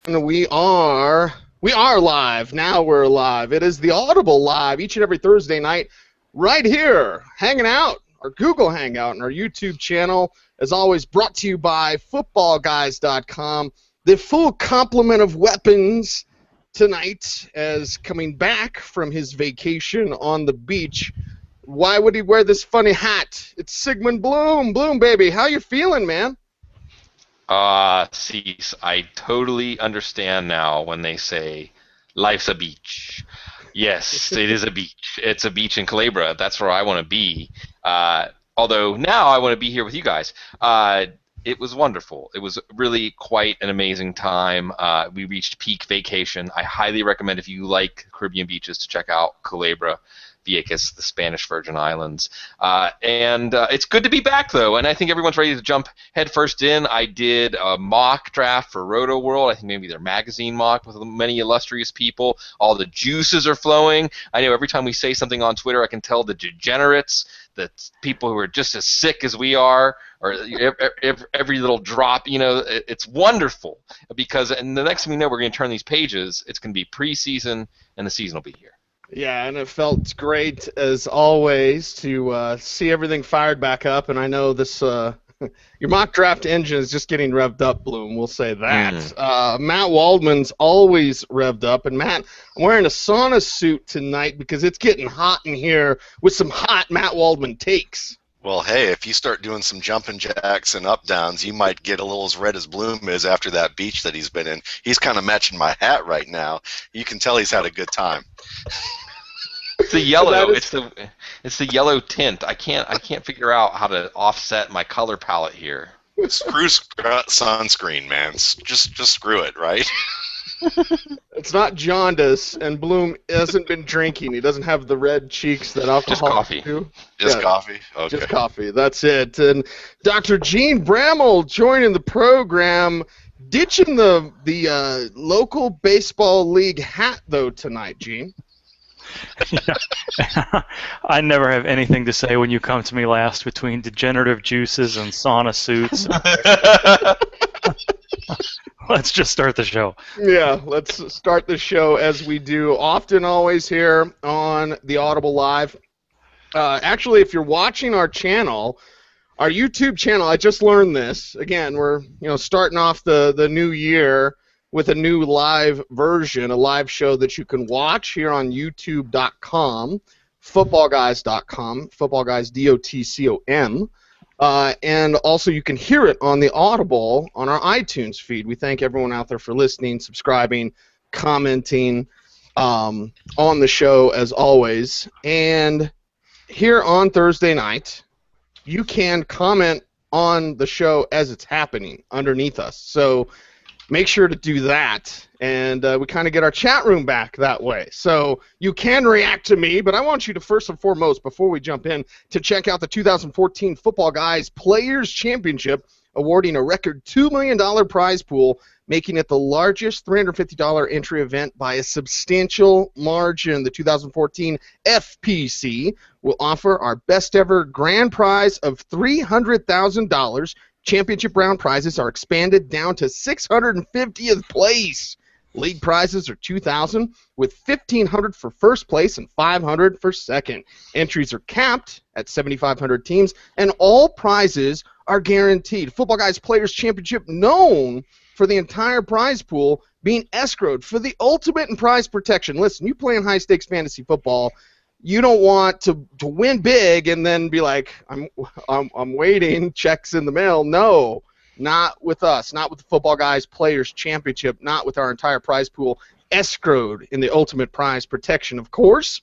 We are live. Now we're live. It is the Audible Live each and every Thursday night right here, hanging out, our Google Hangout and our YouTube channel, as always brought to you by footballguys.com. The full complement of weapons tonight as coming back from his vacation on the beach. Why would he wear this funny hat? It's Sigmund Bloom. Bloom, baby, how you feeling, man? Cease. I totally understand now when they say life's a beach. Yes, it is a beach. It's a beach in Calabria. That's where I want to be. Although now I want to be here with you guys. It was wonderful. It was really quite an amazing time. We reached peak vacation. I highly recommend if you like Caribbean beaches to check out Calabria, Vieques, the Spanish Virgin Islands. And it's good to be back, though, and I think everyone's ready to jump headfirst in. I did a mock draft for Roto World. I think maybe their magazine mock with many illustrious people. All the juices are flowing. I know every time we say something on Twitter, I can tell the degenerates, the people who are just as sick as we are, or every little drop, it's wonderful because and the next thing we know, we're going to turn these pages. It's going to be preseason, and the season will be here. Yeah, and it felt great, as always, to see everything fired back up. And I know this your mock draft engine is just getting revved up, Bloom. We'll say that. Matt Waldman's always revved up. And, Matt, I'm wearing a sauna suit tonight because it's getting hot in here with some hot Matt Waldman takes. Well, hey, if you start doing some jumping jacks and up downs, you might get a little as red as Bloom is after that beach that he's been in. He's kind of matching my hat right now. You can tell he's had a good time. It's the yellow. It's the yellow tint. I can't figure out how to offset my color palette here. Screw sunscreen, man. Just screw it, right? It's not jaundice, and Bloom hasn't been drinking. He doesn't have the red cheeks that alcohol Just coffee. do. Just coffee? Okay. Just coffee. That's it. And Dr. Gene Bramall joining the program, ditching the local baseball league hat, though, tonight, Gene. Yeah. I never have anything to say when you come to me last between degenerative juices and sauna suits. Let's just start the show. Yeah, let's start the show as we do often, always here on the Audible Live. Actually, if you're watching our channel, our YouTube channel, I just learned this. Again, we're starting off the new year with a new live version, a live show that you can watch here on YouTube.com, footballguys.com, footballguys, DOTCOM. And also you can hear it on the Audible on our iTunes feed. We thank everyone out there for listening, subscribing, commenting on the show as always. And here on Thursday night, you can comment on the show as it's happening underneath us. So make sure to do that, and we kind of get our chat room back that way. So you can react to me, but I want you to first and foremost, before we jump in, to check out the 2014 Football Guys Players Championship, awarding a record $2 million prize pool, making it the largest $350 entry event by a substantial margin. The 2014 FPC will offer our best ever grand prize of $300,000. Championship round prizes are expanded down to 650th place. League prizes are $2,000, with $1,500 for first place and $500 for second. Entries are capped at 7,500 teams, and all prizes are guaranteed. Football Guys Players Championship, known for the entire prize pool being escrowed for the ultimate in prize protection. Listen, you play in high-stakes fantasy football, you don't want to win big and then be like, I'm waiting, checks in the mail. No, not with us, not with the Football Guys Players Championship, not with our entire prize pool escrowed in the ultimate prize protection. Of course,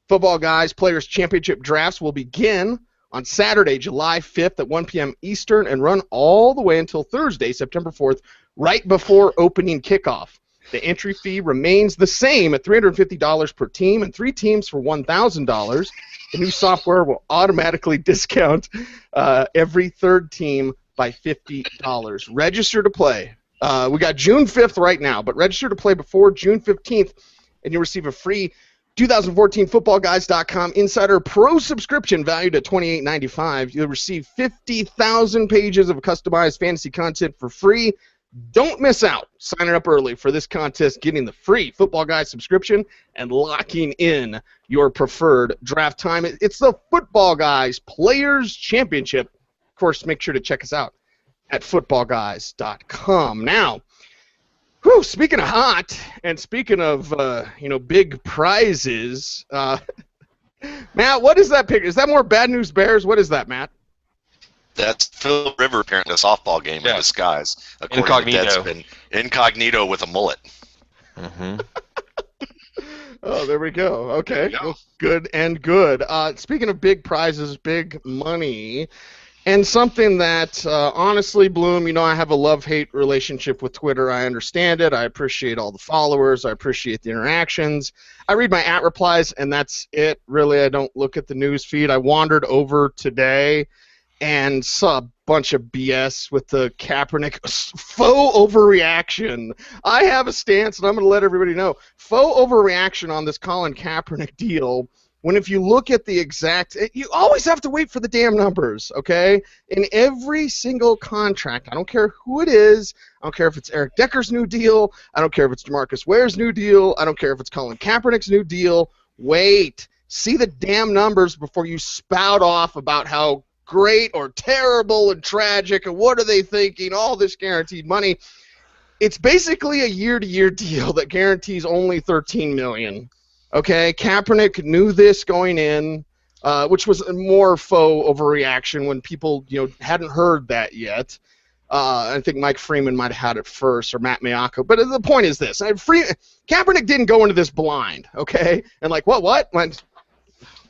Football Guys Players Championship drafts will begin on Saturday, July 5th at 1 p.m. Eastern and run all the way until Thursday, September 4th, right before opening kickoff. The entry fee remains the same at $350 per team and 3 teams for $1,000. The new software will automatically discount every third team by $50. Register to play. We got June 5th right now, but register to play before June 15th, and you'll receive a free 2014 footballguys.com Insider Pro subscription valued at $28.95. You'll receive 50,000 pages of customized fantasy content for free. Don't miss out signing up early for this contest, getting the free Football Guys subscription, and locking in your preferred draft time. It's the Football Guys Players Championship. Of course, make sure to check us out at footballguys.com. Now, speaking of hot, and speaking of big prizes, Matt, what is that pick? Is that more Bad News Bears? What is that, Matt? That's Phil River apparently a softball game in disguise. Incognito. To Deadspin. Incognito with a mullet. Mm-hmm. Oh, there we go. Okay. Go. Well, good and good. Speaking of big prizes, big money, and something that, honestly, Bloom, I have a love-hate relationship with Twitter. I understand it. I appreciate all the followers. I appreciate the interactions. I read my @replies, and that's it. Really, I don't look at the news feed. I wandered over today and saw a bunch of BS with the Kaepernick faux overreaction. I have a stance, and I'm going to let everybody know. Faux overreaction on this Colin Kaepernick deal, when if you look at the exact, you always have to wait for the damn numbers, okay? In every single contract, I don't care who it is, I don't care if it's Eric Decker's new deal, I don't care if it's DeMarcus Ware's new deal, I don't care if it's Colin Kaepernick's new deal, wait. See the damn numbers before you spout off about how great or terrible and tragic and what are they thinking, all this guaranteed money. It's basically a year-to-year deal that guarantees only $13 million. Okay, Kaepernick knew this going in, which was a more faux overreaction when people hadn't heard that yet. I think Mike Freeman might have had it first, or Matt Miyako. But the point is this: Kaepernick didn't go into this blind, okay? And like, what?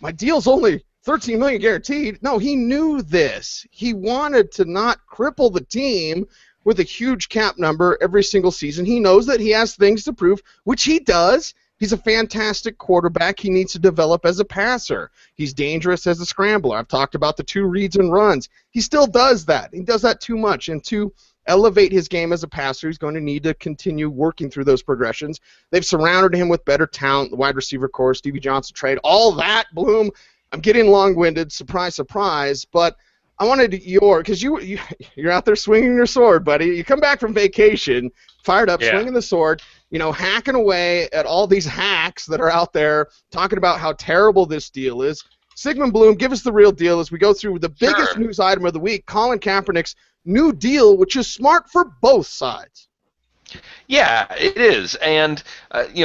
My deal's only $13 million guaranteed. No, he knew this. He wanted to not cripple the team with a huge cap number every single season. He knows that he has things to prove, which he does. He's a fantastic quarterback. He needs to develop as a passer. He's dangerous as a scrambler. I've talked about the 2 reads and runs. He still does that. He does that too much. And to elevate his game as a passer, he's going to need to continue working through those progressions. They've surrounded him with better talent, the wide receiver core, Stevie Johnson trade, all that, Bloom. I'm getting long-winded, surprise, but I wanted because you're out there swinging your sword, buddy. You come back from vacation, fired up, swinging the sword, hacking away at all these hacks that are out there, talking about how terrible this deal is. Sigmund Bloom, give us the real deal as we go through the biggest news item of the week, Colin Kaepernick's new deal, which is smart for both sides. Yeah, it is, and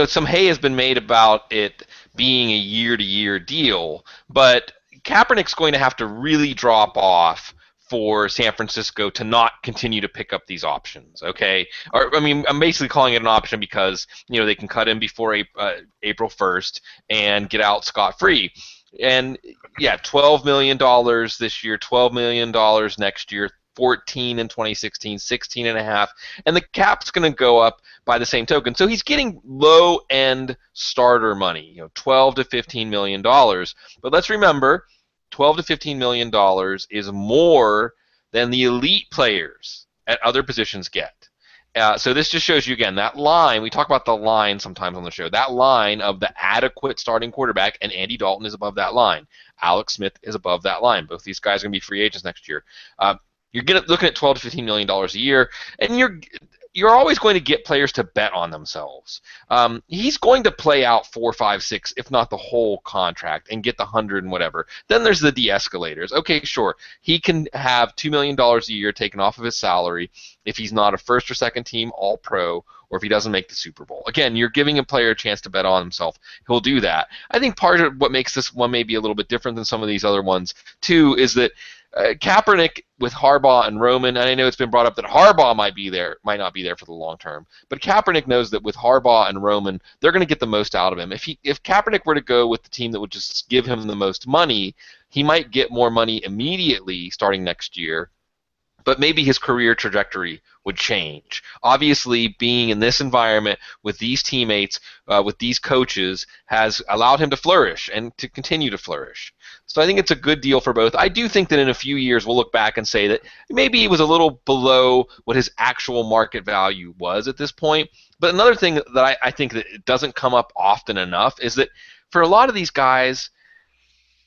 some hay has been made about it being a year-to-year deal, but Kaepernick's going to have to really drop off for San Francisco to not continue to pick up these options, okay? I'm basically calling it an option because, they can cut him before April 1st and get out scot-free. And, $12 million this year, $12 million next year, 14 in 2016, 16 and a half, and the cap's going to go up by the same token. So he's getting low-end starter money, $12 to $15 million. But let's remember, $12 to $15 million is more than the elite players at other positions get. So this just shows you, again, that line, we talk about the line sometimes on the show, that line of the adequate starting quarterback, and Andy Dalton is above that line. Alex Smith is above that line. Both these guys are going to be free agents next year. You're looking at $12 to $15 million a year, and you're always going to get players to bet on themselves. He's going to play out 4, 5, 6, if not the whole contract, and get the 100 and whatever. Then there's the de-escalators. Okay, sure, he can have $2 million a year taken off of his salary if he's not a first or second team All-Pro, or if he doesn't make the Super Bowl. Again, you're giving a player a chance to bet on himself. He'll do that. I think part of what makes this one maybe a little bit different than some of these other ones, too, is that Kaepernick with Harbaugh and Roman, and I know it's been brought up that Harbaugh might not be there for the long term, but Kaepernick knows that with Harbaugh and Roman, they're going to get the most out of him. If Kaepernick were to go with the team that would just give him the most money, he might get more money immediately starting next year, but maybe his career trajectory would change. Obviously, being in this environment with these teammates, with these coaches, has allowed him to flourish and to continue to flourish. So I think it's a good deal for both. I do think that in a few years we'll look back and say that maybe he was a little below what his actual market value was at this point. But another thing that I think that it doesn't come up often enough is that for a lot of these guys,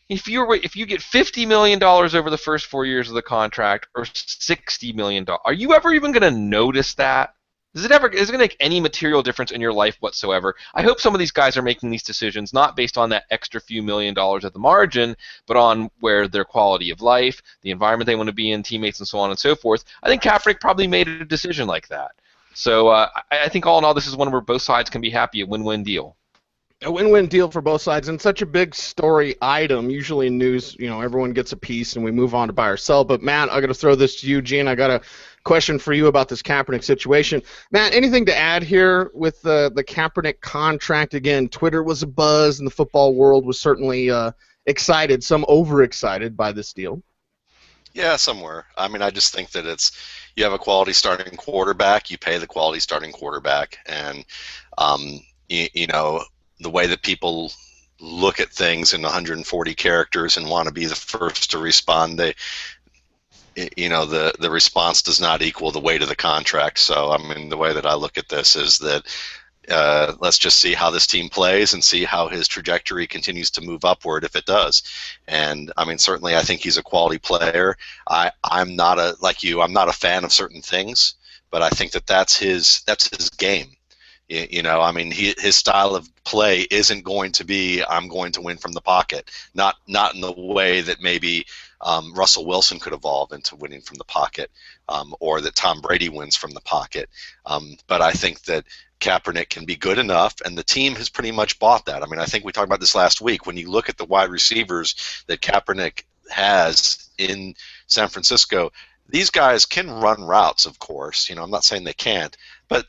if you get $50 million over the first 4 years of the contract or $60 million, are you ever even going to notice that? Is it going to make any material difference in your life whatsoever? I hope some of these guys are making these decisions not based on that extra few $1 million at the margin, but on where their quality of life, the environment they want to be in, teammates, and so on and so forth. I think Kaepernick probably made a decision like that. So I think all in all, this is one where both sides can be happy, a win-win deal. A win-win deal for both sides, and such a big story item. Usually in news, everyone gets a piece and we move on to buy or sell. But Matt, I got to throw this to you. Gene, I got a question for you about this Kaepernick situation. Matt, anything to add here with the Kaepernick contract? Again, Twitter was a buzz, and the football world was certainly excited, some overexcited by this deal. Yeah, somewhere. I mean, I just think that you have a quality starting quarterback, you pay the quality starting quarterback, and the way that people look at things in 140 characters and want to be the first to respond, the response does not equal the weight of the contract. So, I mean, the way that I look at this is that let's just see how this team plays and see how his trajectory continues to move upward if it does. And, I mean, certainly I think he's a quality player. I'm not I'm not a fan of certain things, but I think that's his game. I mean, his style of play isn't going to be, I'm going to win from the pocket. Not in the way that maybe Russell Wilson could evolve into winning from the pocket, or that Tom Brady wins from the pocket. But I think that Kaepernick can be good enough, and the team has pretty much bought that. I mean, I think we talked about this last week. When you look at the wide receivers that Kaepernick has in San Francisco, these guys can run routes, of course. I'm not saying they can't, but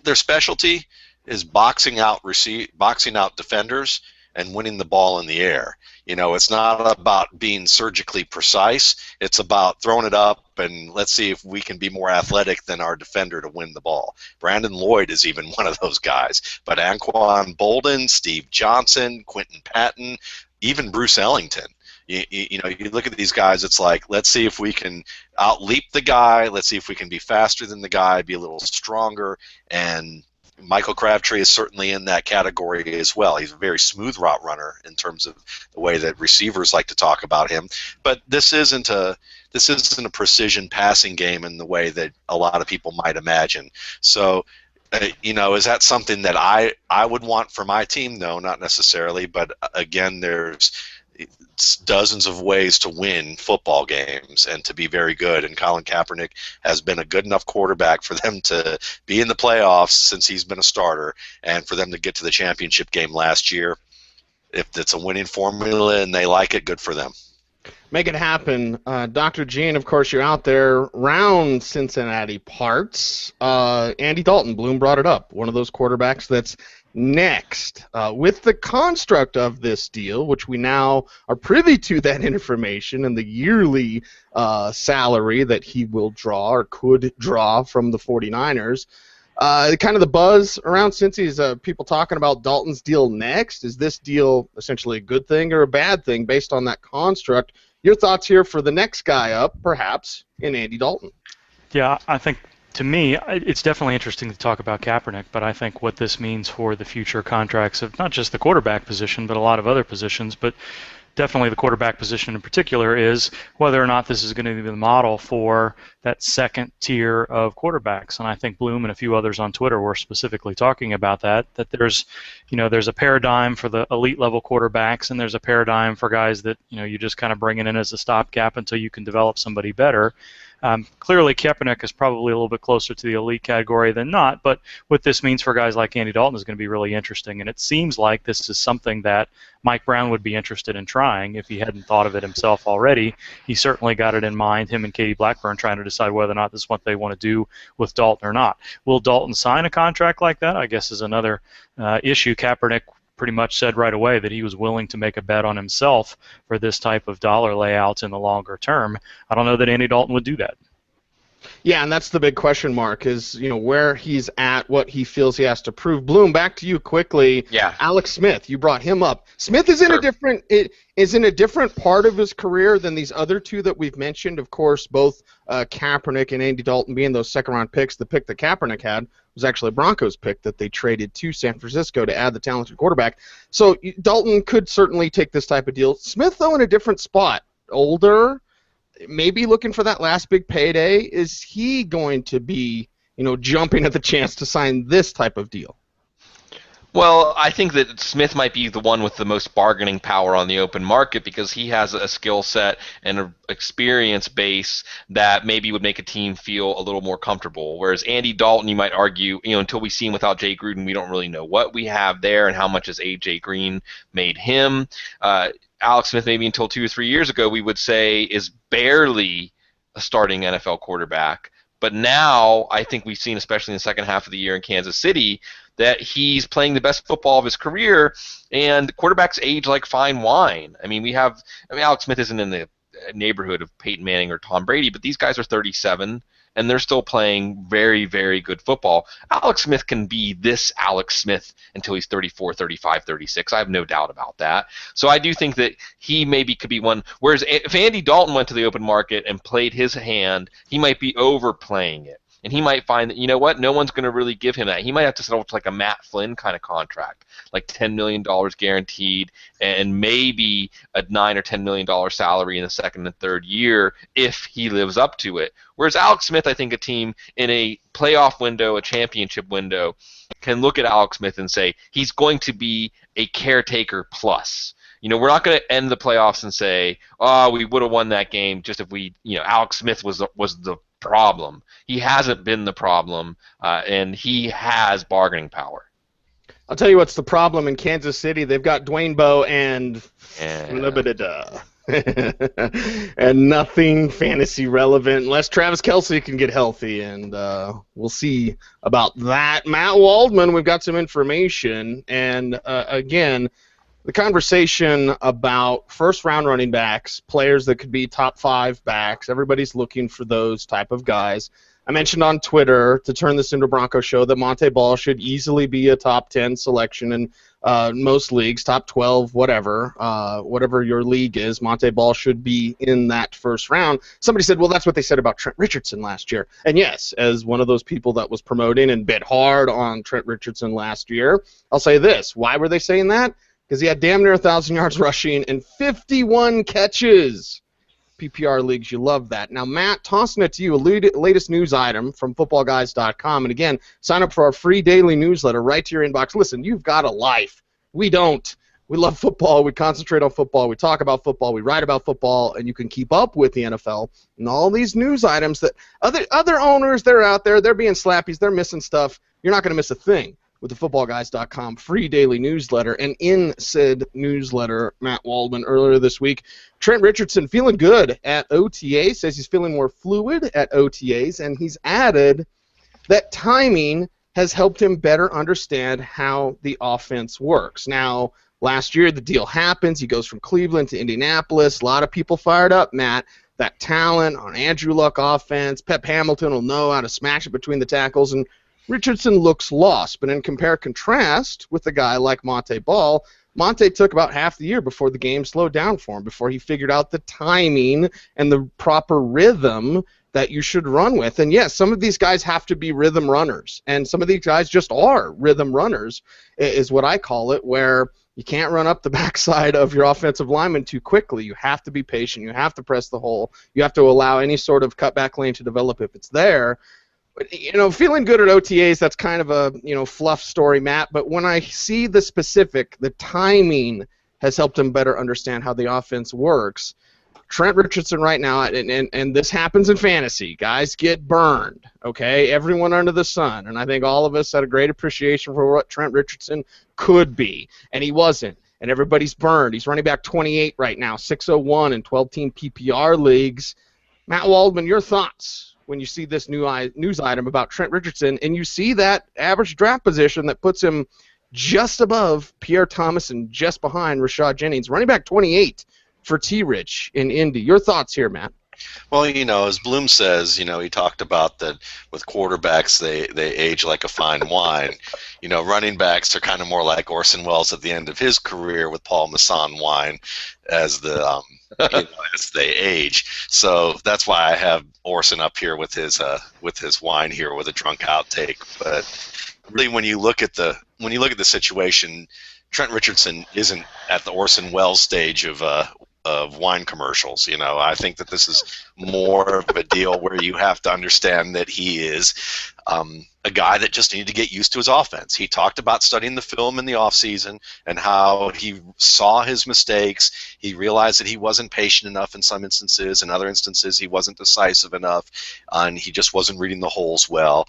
their specialty is boxing out defenders and winning the ball in the air. It's not about being surgically precise. It's about throwing it up and let's see if we can be more athletic than our defender to win the ball. Brandon Lloyd is even one of those guys. But Anquan Bolden, Steve Johnson, Quentin Patton, even Bruce Ellington. You look at these guys, it's like, let's see if we can out-leap the guy. Let's see if we can be faster than the guy, be a little stronger. And Michael Crabtree is certainly in that category as well. He's a very smooth route runner in terms of the way that receivers like to talk about him. But this isn't a precision passing game in the way that a lot of people might imagine. So, is that something that I would want for my team? No, not necessarily. But again, there's dozens of ways to win football games and to be very good, and Colin Kaepernick has been a good enough quarterback for them to be in the playoffs since he's been a starter, and for them to get to the championship game last year. If it's a winning formula and they like it, good for them. Make it happen. Dr. Gene, of course, you're out there round Cincinnati parts. Andy Dalton, Bloom brought it up, one of those quarterbacks that's next. With the construct of this deal, which we now are privy to that information and the yearly salary that he will draw or could draw from the 49ers, kind of the buzz around Cincy is people talking about Dalton's deal next. Is this deal essentially a good thing or a bad thing based on that construct? Your thoughts here for the next guy up, perhaps, in Andy Dalton. Yeah, I think, to me, it's definitely interesting to talk about Kaepernick, but I think what this means for the future contracts of not just the quarterback position, but a lot of other positions, but definitely the quarterback position in particular, is whether or not this is going to be the model for that second tier of quarterbacks. And I think Bloom and a few others on Twitter were specifically talking about that there's a paradigm for the elite level quarterbacks, and there's a paradigm for guys that you just kind of bring in as a stopgap until you can develop somebody better. Clearly, Kaepernick is probably a little bit closer to the elite category than not, but what this means for guys like Andy Dalton is going to be really interesting, and it seems like this is something that Mike Brown would be interested in trying if he hadn't thought of it himself already. He certainly got it in mind, him and Katie Blackburn, trying to decide whether or not this is what they want to do with Dalton or not. Will Dalton sign a contract like that, I guess, is another issue. Kaepernick pretty much said right away that he was willing to make a bet on himself for this type of dollar layouts in the longer term. I don't know that Andy Dalton would do that. Yeah, and that's the big question mark is, where he's at, what he feels he has to prove. Bloom, back to you quickly. Yeah. Alex Smith, you brought him up. Smith is in a different part of his career than these other two that we've mentioned. Of course, both Kaepernick and Andy Dalton being those second-round picks, the pick that Kaepernick had was actually a Broncos pick that they traded to San Francisco to add the talented quarterback. So Dalton could certainly take this type of deal. Smith, though, in a different spot. Older, maybe looking for that last big payday. Is he going to be, jumping at the chance to sign this type of deal? Well, I think that Smith might be the one with the most bargaining power on the open market because he has a skill set and an experience base that maybe would make a team feel a little more comfortable. Whereas Andy Dalton, you might argue, until we see him without Jay Gruden, we don't really know what we have there and how much has A.J. Green made him. Alex Smith, maybe until 2 or 3 years ago, we would say is barely a starting NFL quarterback. But now I think we've seen, especially in the second half of the year in Kansas City, that he's playing the best football of his career, and quarterbacks age like fine wine. Alex Smith isn't in the neighborhood of Peyton Manning or Tom Brady, but these guys are 37, and they're still playing very, very good football. Alex Smith can be this Alex Smith until he's 34, 35, 36. I have no doubt about that. So I do think that he maybe could be one. Whereas if Andy Dalton went to the open market and played his hand, he might be overplaying it. And he might find that, no one's going to really give him that. He might have to settle for like a Matt Flynn kind of contract, like $10 million guaranteed and maybe a $9 or $10 million salary in the second and third year if he lives up to it. Whereas Alex Smith, I think a team in a playoff window, a championship window, can look at Alex Smith and say he's going to be a caretaker plus. We're not going to end the playoffs and say, oh, we would have won that game just if we, Alex Smith was the problem. He hasn't been the problem, and he has bargaining power. I'll tell you what's the problem in Kansas City. They've got Dwayne Bowe and and nothing fantasy relevant unless Travis Kelce can get healthy, and we'll see about that. Matt Waldman, we've got some information, and again, the conversation about first-round running backs, players that could be top 5 backs, everybody's looking for those type of guys. I mentioned on Twitter, to turn this into a Bronco show, that Monte Ball should easily be a top 10 selection in most leagues, top 12, whatever your league is. Monte Ball should be in that first round. Somebody said, well, that's what they said about Trent Richardson last year. And yes, as one of those people that was promoting and bid hard on Trent Richardson last year, I'll say this. Why were they saying that? Because he had damn near 1,000 yards rushing and 51 catches. PPR leagues, you love that. Now, Matt, tossing it to you, a latest news item from footballguys.com. And again, sign up for our free daily newsletter right to your inbox. Listen, you've got a life. We don't. We love football. We concentrate on football. We talk about football. We write about football. And you can keep up with the NFL and all these news items that other owners, they're out there. They're being slappies. They're missing stuff. You're not going to miss a thing with the footballguys.com free daily newsletter. And in said newsletter, Matt Waldman, earlier this week, Trent Richardson feeling good at OTAs, says he's feeling more fluid at OTAs, and he's added that timing has helped him better understand how the offense works. Now, last year the deal happens. He goes from Cleveland to Indianapolis. A lot of people fired up, Matt. That talent on Andrew Luck offense. Pep Hamilton will know how to smash it between the tackles, and Richardson looks lost, but in compare-contrast with a guy like Monte Ball, Monte took about half the year before the game slowed down for him, before he figured out the timing and the proper rhythm that you should run with. And yes, some of these guys have to be rhythm runners, and some of these guys just are rhythm runners, is what I call it, where you can't run up the backside of your offensive lineman too quickly. You have to be patient. You have to press the hole. You have to allow any sort of cutback lane to develop if it's there. But, feeling good at OTAs, that's kind of a, fluff story, Matt. But when I see the specific, the timing has helped him better understand how the offense works. Trent Richardson right now, and this happens in fantasy, guys get burned, okay? Everyone under the sun. And I think all of us had a great appreciation for what Trent Richardson could be, and he wasn't. And everybody's burned. He's running back 28 right now, 601 in 12-team PPR leagues. Matt Waldman, your thoughts when you see this news item about Trent Richardson, and you see that average draft position that puts him just above Pierre Thomas and just behind Rashad Jennings, running back 28 for T-Rich in Indy. Your thoughts here, Matt? Well, as Bloom says, he talked about that with quarterbacks, they age like a fine wine. Running backs are kind of more like Orson Welles at the end of his career with Paul Masson wine as as they age. So that's why I have Orson up here with his wine here with a drunk outtake. But really, when you look at the situation, Trent Richardson isn't at the Orson Welles stage of wine commercials. I think that this is more of a deal where you have to understand that he is a guy that just needed to get used to his offense. He talked about studying the film in the offseason and how he saw his mistakes. He realized that he wasn't patient enough in some instances. In other instances, he wasn't decisive enough, and he just wasn't reading the holes well.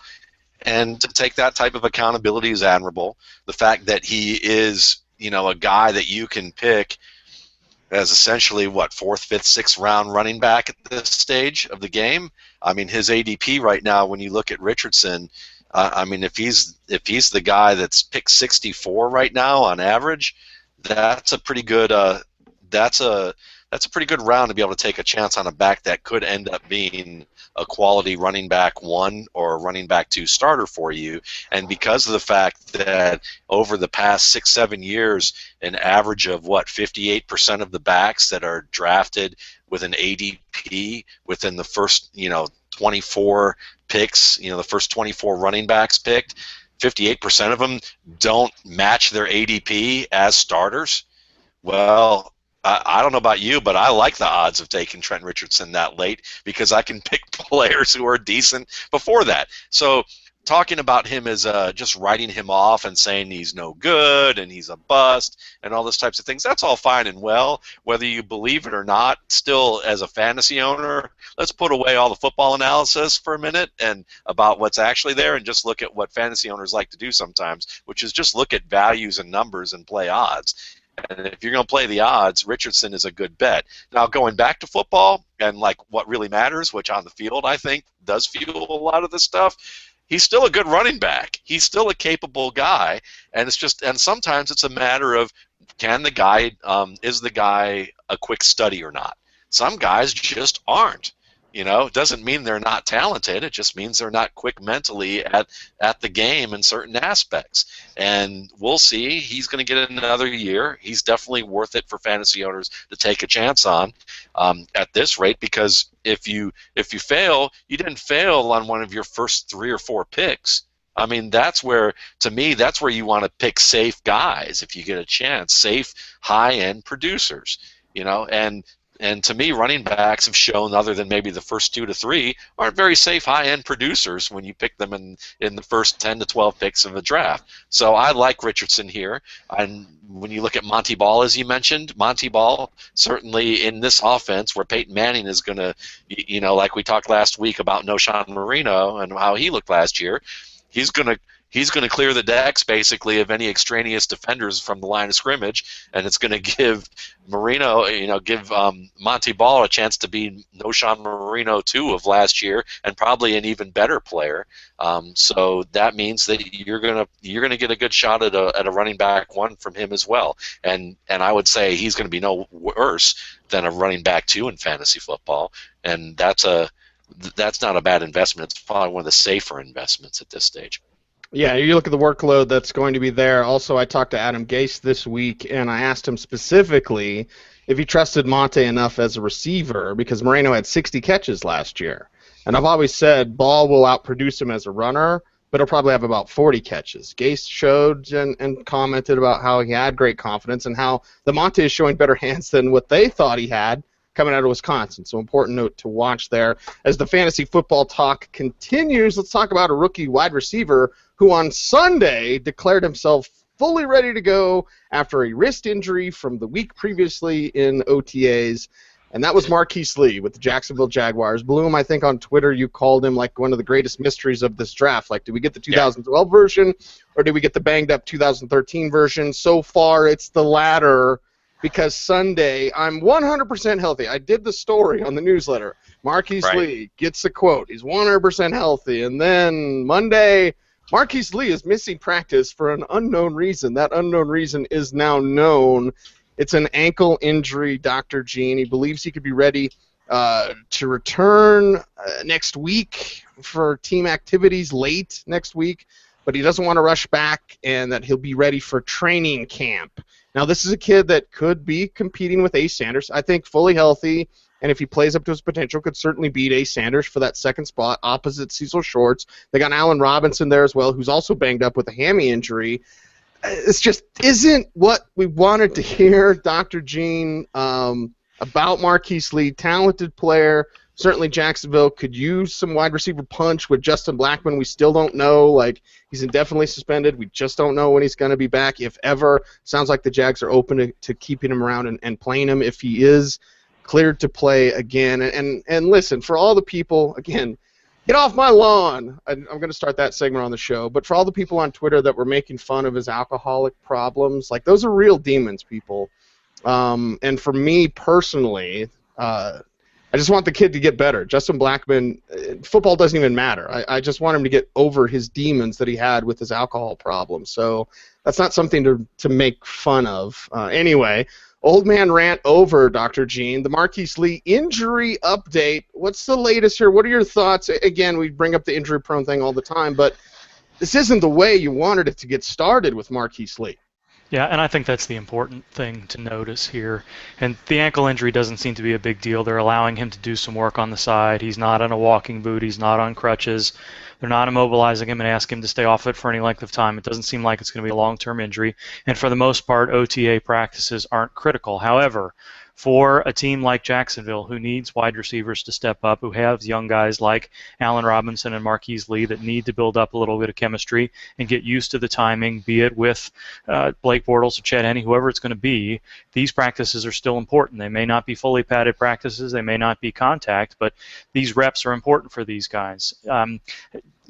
And to take that type of accountability is admirable. The fact that he is, a guy that you can pick as essentially fourth, fifth, sixth round running back at this stage of the game. I mean, his ADP right now, when you look at Richardson, if he's the guy that's picked 64 right now on average, that's a pretty good that's a pretty good round to be able to take a chance on a back that could end up being a quality running back 1 or a running back 2 starter for you. And because of the fact that over the past 6-7 years, an average of 58% of the backs that are drafted with an ADP within the first 24 picks, the first 24 running backs picked, 58% of them don't match their ADP as starters. Well, I don't know about you, but I like the odds of taking Trent Richardson that late because I can pick players who are decent before that. So talking about him as just writing him off and saying he's no good and he's a bust and all those types of things, that's all fine and well, whether you believe it or not. Still, as a fantasy owner, let's put away all the football analysis for a minute and about what's actually there and just look at what fantasy owners like to do sometimes, which is just look at values and numbers and play odds. And if you're going to play the odds, Richardson is a good bet. Now, going back to football and what really matters, which on the field I think does fuel a lot of this stuff, he's still a good running back. He's still a capable guy, and sometimes it's a matter of is the guy a quick study or not? Some guys just aren't. It doesn't mean they're not talented. It just means they're not quick mentally at the game in certain aspects. And we'll see. He's going to get another year. He's definitely worth it for fantasy owners to take a chance on at this rate, because if you fail, you didn't fail on one of your first 3 or 4 picks. I mean, that's where you want to pick safe guys if you get a chance, safe high-end producers, And to me, running backs have shown, other than maybe the first 2 to 3, aren't very safe high-end producers when you pick them in the first 10 to 12 picks of a draft. So I like Richardson here. And when you look at Monty Ball, as you mentioned, Monty Ball certainly in this offense where Peyton Manning is going to, like we talked last week about Noshan Marino and how he looked last year, he's going to clear the decks basically of any extraneous defenders from the line of scrimmage, and it's going to give Monty Ball a chance to be Noshan Marino 2 of last year, and probably an even better player. So that means that you're gonna get a good shot at a running back 1 from him as well, and I would say he's going to be no worse than a running back 2 in fantasy football, and that's not a bad investment. It's probably one of the safer investments at this stage. Yeah, you look at the workload that's going to be there. Also, I talked to Adam Gase this week, and I asked him specifically if he trusted Monte enough as a receiver, because Moreno had 60 catches last year. And I've always said Ball will outproduce him as a runner, but he'll probably have about 40 catches. Gase showed and commented about how he had great confidence and how the Monte is showing better hands than what they thought he had coming out of Wisconsin. So important note to watch there. As the fantasy football talk continues, let's talk about a rookie wide receiver who on Sunday declared himself fully ready to go after a wrist injury from the week previously in OTAs, and that was Marquise Lee with the Jacksonville Jaguars. Bloom, I think on Twitter you called him like one of the greatest mysteries of this draft. Like, did we get the 2012 version, or did we get the banged-up 2013 version? So far, it's the latter, because Sunday, I'm 100% healthy. I did the story on the newsletter. Marquise Lee gets a quote. He's 100% healthy. And then Monday, Marquise Lee is missing practice for an unknown reason. That unknown reason is now known. It's an ankle injury, Dr. Gene. He believes he could be ready to return next week for team activities late next week, but he doesn't want to rush back, and that he'll be ready for training camp. Now, this is a kid that could be competing with Ace Sanders. I think fully healthy, and if he plays up to his potential, could certainly beat Ace Sanders for that second spot opposite Cecil Shorts. They got Allen Robinson there as well, who's also banged up with a hammy injury. It's just isn't what we wanted to hear, Dr. Gene, about Marquise Lee. Talented player. Certainly Jacksonville could use some wide receiver punch with Justin Blackmon. We still don't know. Like, he's indefinitely suspended. We just don't know when he's going to be back, if ever. Sounds like the Jags are open to keeping him around and playing him if he is cleared to play again. And listen, for all the people, again, get off my lawn. I'm going to start that segment on the show. But for all the people on Twitter that were making fun of his alcoholic problems, like, those are real demons, people. And for me personally, I just want the kid to get better. Justin Blackmon, football doesn't even matter. I just want him to get over his demons that he had with his alcohol problem. So that's not something to make fun of. Anyway, old man rant over, Dr. Gene. The Marquise Lee injury update. What's the latest here? What are your thoughts? Again, we bring up the injury-prone thing all the time, but this isn't the way you wanted it to get started with Marquise Lee. Yeah, and I think that's the important thing to notice here. And the ankle injury doesn't seem to be a big deal. They're allowing him to do some work on the side. He's not on a walking boot. He's not on crutches. They're not immobilizing him and asking him to stay off it for any length of time. It doesn't seem like it's going to be a long-term injury. And for the most part, OTA practices aren't critical. However, for a team like Jacksonville, who needs wide receivers to step up, who have young guys like Allen Robinson and Marquise Lee that need to build up a little bit of chemistry and get used to the timing, be it with Blake Bortles or Chet Henne, whoever it's going to be, these practices are still important. They may not be fully padded practices, they may not be contact, but these reps are important for these guys.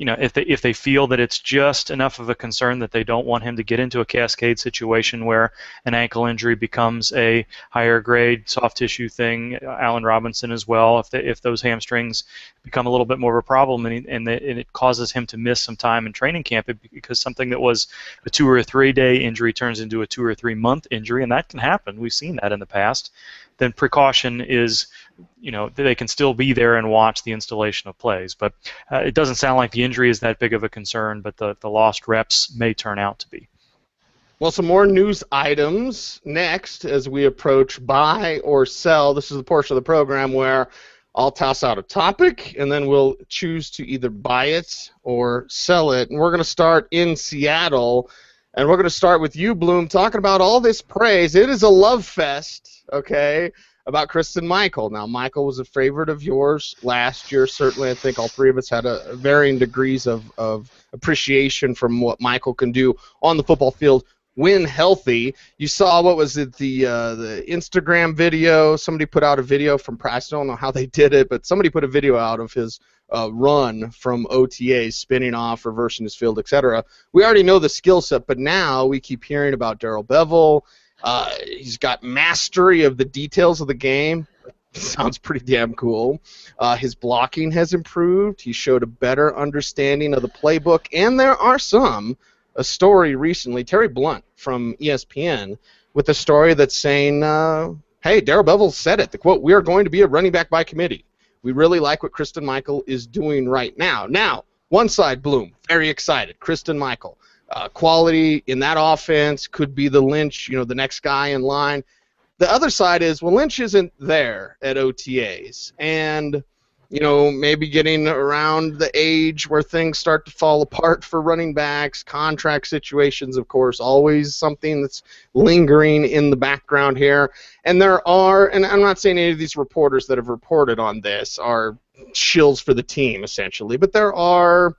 If they feel that it's just enough of a concern that they don't want him to get into a cascade situation where an ankle injury becomes a higher grade soft tissue thing, Allen Robinson as well, if those hamstrings become a little bit more of a problem and it causes him to miss some time in training camp because something that was a 2 or 3 day injury turns into a 2 or 3 month injury, and that can happen. We've seen that in the past. Then precaution is, they can still be there and watch the installation of plays. But it doesn't sound like the injury is that big of a concern, but the lost reps may turn out to be. Well, some more news items next as we approach buy or sell. This is the portion of the program where I'll toss out a topic, and then we'll choose to either buy it or sell it. And we're going to start in Seattle, and we're going to start with you, Bloom, talking about all this praise. It is a love fest, okay, about Kristen Michael. Now, Michael was a favorite of yours last year. Certainly, I think all three of us had varying degrees of appreciation from what Michael can do on the football field when healthy. You saw, what was it, the Instagram video? Somebody put out a video from practice. I don't know how they did it, but somebody put a video out of his run from OTAs, spinning off, reversing his field, etc. We already know the skill set, but now we keep hearing about Darrell Bevel. He's got mastery of the details of the game. Sounds pretty damn cool. His blocking has improved. He showed a better understanding of the playbook, and there are a story recently, Terry Blunt from ESPN, with a story that's saying, hey, Darrell Bevel said it, the quote, "We are going to be a running back by committee. We really like what Kristen Michael is doing right now." Now, one side, Bloom, very excited. Kristen Michael, quality in that offense, could be the Lynch, the next guy in line. The other side is, well, Lynch isn't there at OTAs, and maybe getting around the age where things start to fall apart for running backs, contract situations, of course, always something that's lingering in the background here. And there are, and I'm not saying any of these reporters that have reported on this are shills for the team, essentially, but there are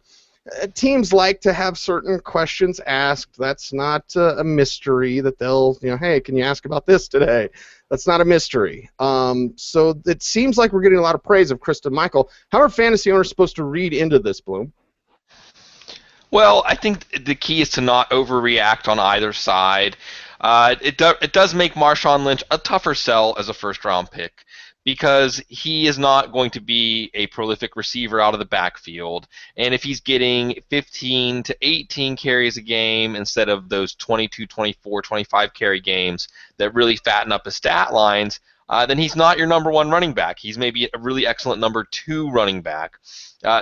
teams like to have certain questions asked. That's not a mystery that they'll, hey, can you ask about this today? That's not a mystery. So it seems like we're getting a lot of praise of Kristen Michael. How are fantasy owners supposed to read into this, Bloom? Well, I think the key is to not overreact on either side. It does make Marshawn Lynch a tougher sell as a first-round pick, because he is not going to be a prolific receiver out of the backfield. And if he's getting 15 to 18 carries a game instead of those 22, 24, 25 carry games that really fatten up his stat lines, then he's not your number one running back. He's maybe a really excellent number two running back.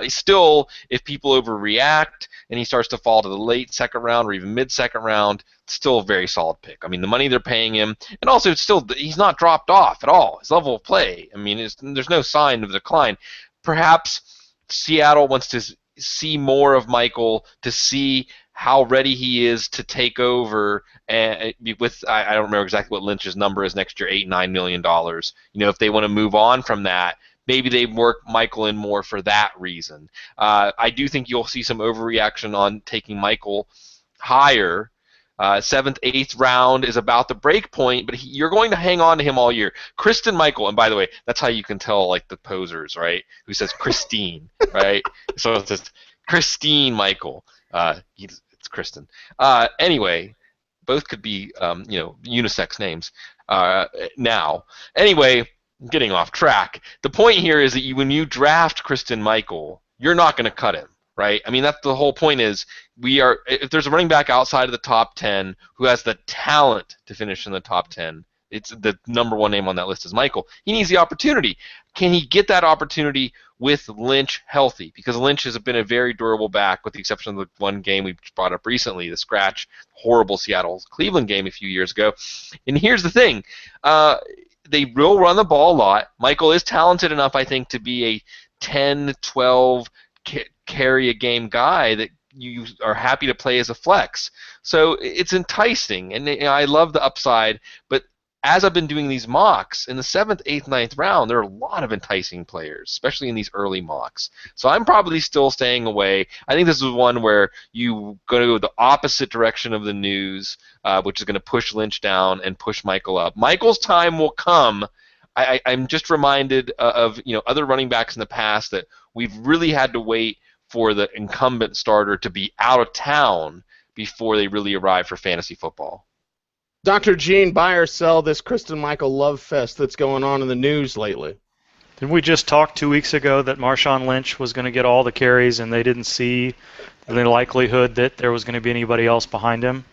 Still, if people overreact and he starts to fall to the late second round or even mid-second round, still a very solid pick. I mean, the money they're paying him, and also he's not dropped off at all. His level of play, I mean, there's no sign of decline. Perhaps Seattle wants to see more of Michael, to see how ready he is to take over. And with I don't remember exactly what Lynch's number is next year, $8-9 million. If they want to move on from that, maybe they work Michael in more for that reason. I do think you'll see some overreaction on taking Michael higher. 7th, 8th round is about the break point, but you're going to hang on to him all year. Kristen Michael, and by the way, that's how you can tell like the posers, right? Who says Christine, right? So it's just Christine Michael. It's Kristen. Anyway, both could be unisex names. Now, anyway, getting off track. The point here is that when you draft Kristen Michael, you're not going to cut him. Right? I mean, that's the whole point is if there's a running back outside of the top 10 who has the talent to finish in the top 10, it's the number one name on that list is Michael. He needs the opportunity. Can he get that opportunity with Lynch healthy? Because Lynch has been a very durable back, with the exception of the one game we brought up recently, the scratch, horrible Seattle-Cleveland game a few years ago. And here's the thing. They will run the ball a lot. Michael is talented enough, I think, to be a 10, 12 carry a game guy that you are happy to play as a flex. So it's enticing, and I love the upside, but as I've been doing these mocks, in the 7th, 8th, 9th round, there are a lot of enticing players, especially in these early mocks. So I'm probably still staying away. I think this is one where you go the opposite direction of the news, which is going to push Lynch down and push Michael up. Michael's time will come. I'm just reminded of other running backs in the past that we've really had to wait for the incumbent starter to be out of town before they really arrive for fantasy football. Dr. Gene, buy or sell this Kristen Michael love fest that's going on in the news lately? Didn't we just talk 2 weeks ago that Marshawn Lynch was going to get all the carries and they didn't see the likelihood that there was going to be anybody else behind him?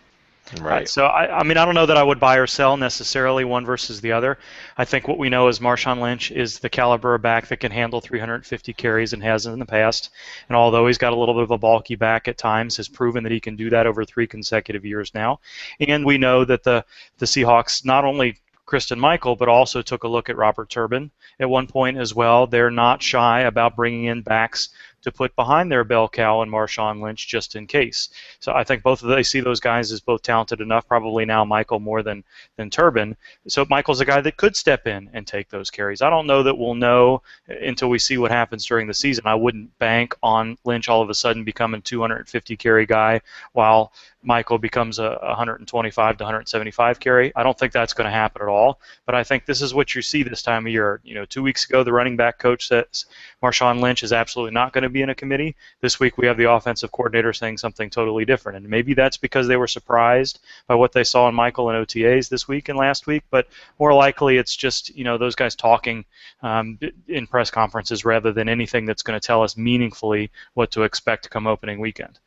Right. So, I mean, I don't know that I would buy or sell necessarily one versus the other. I think what we know is Marshawn Lynch is the caliber of back that can handle 350 carries and has in the past. And although he's got a little bit of a bulky back at times, has proven that he can do that over 3 consecutive years now. And we know that the Seahawks not only Kristen Michael, but also took a look at Robert Turbin at one point as well. They're not shy about bringing in backs to put behind their bell cow and Marshawn Lynch just in case. So I think they see those guys as both talented enough, probably now Michael more than Turbin. So Michael's a guy that could step in and take those carries. I don't know that we'll know until we see what happens during the season. I wouldn't bank on Lynch all of a sudden becoming 250 carry guy while Michael becomes a 125 to 175 carry. I don't think that's going to happen at all. But I think this is what you see this time of year. 2 weeks ago, the running back coach says Marshawn Lynch is absolutely not going to be in a committee. This week, we have the offensive coordinator saying something totally different. And maybe that's because they were surprised by what they saw in Michael and OTAs this week and last week. But more likely, it's just those guys talking in press conferences rather than anything that's going to tell us meaningfully what to expect come opening weekend.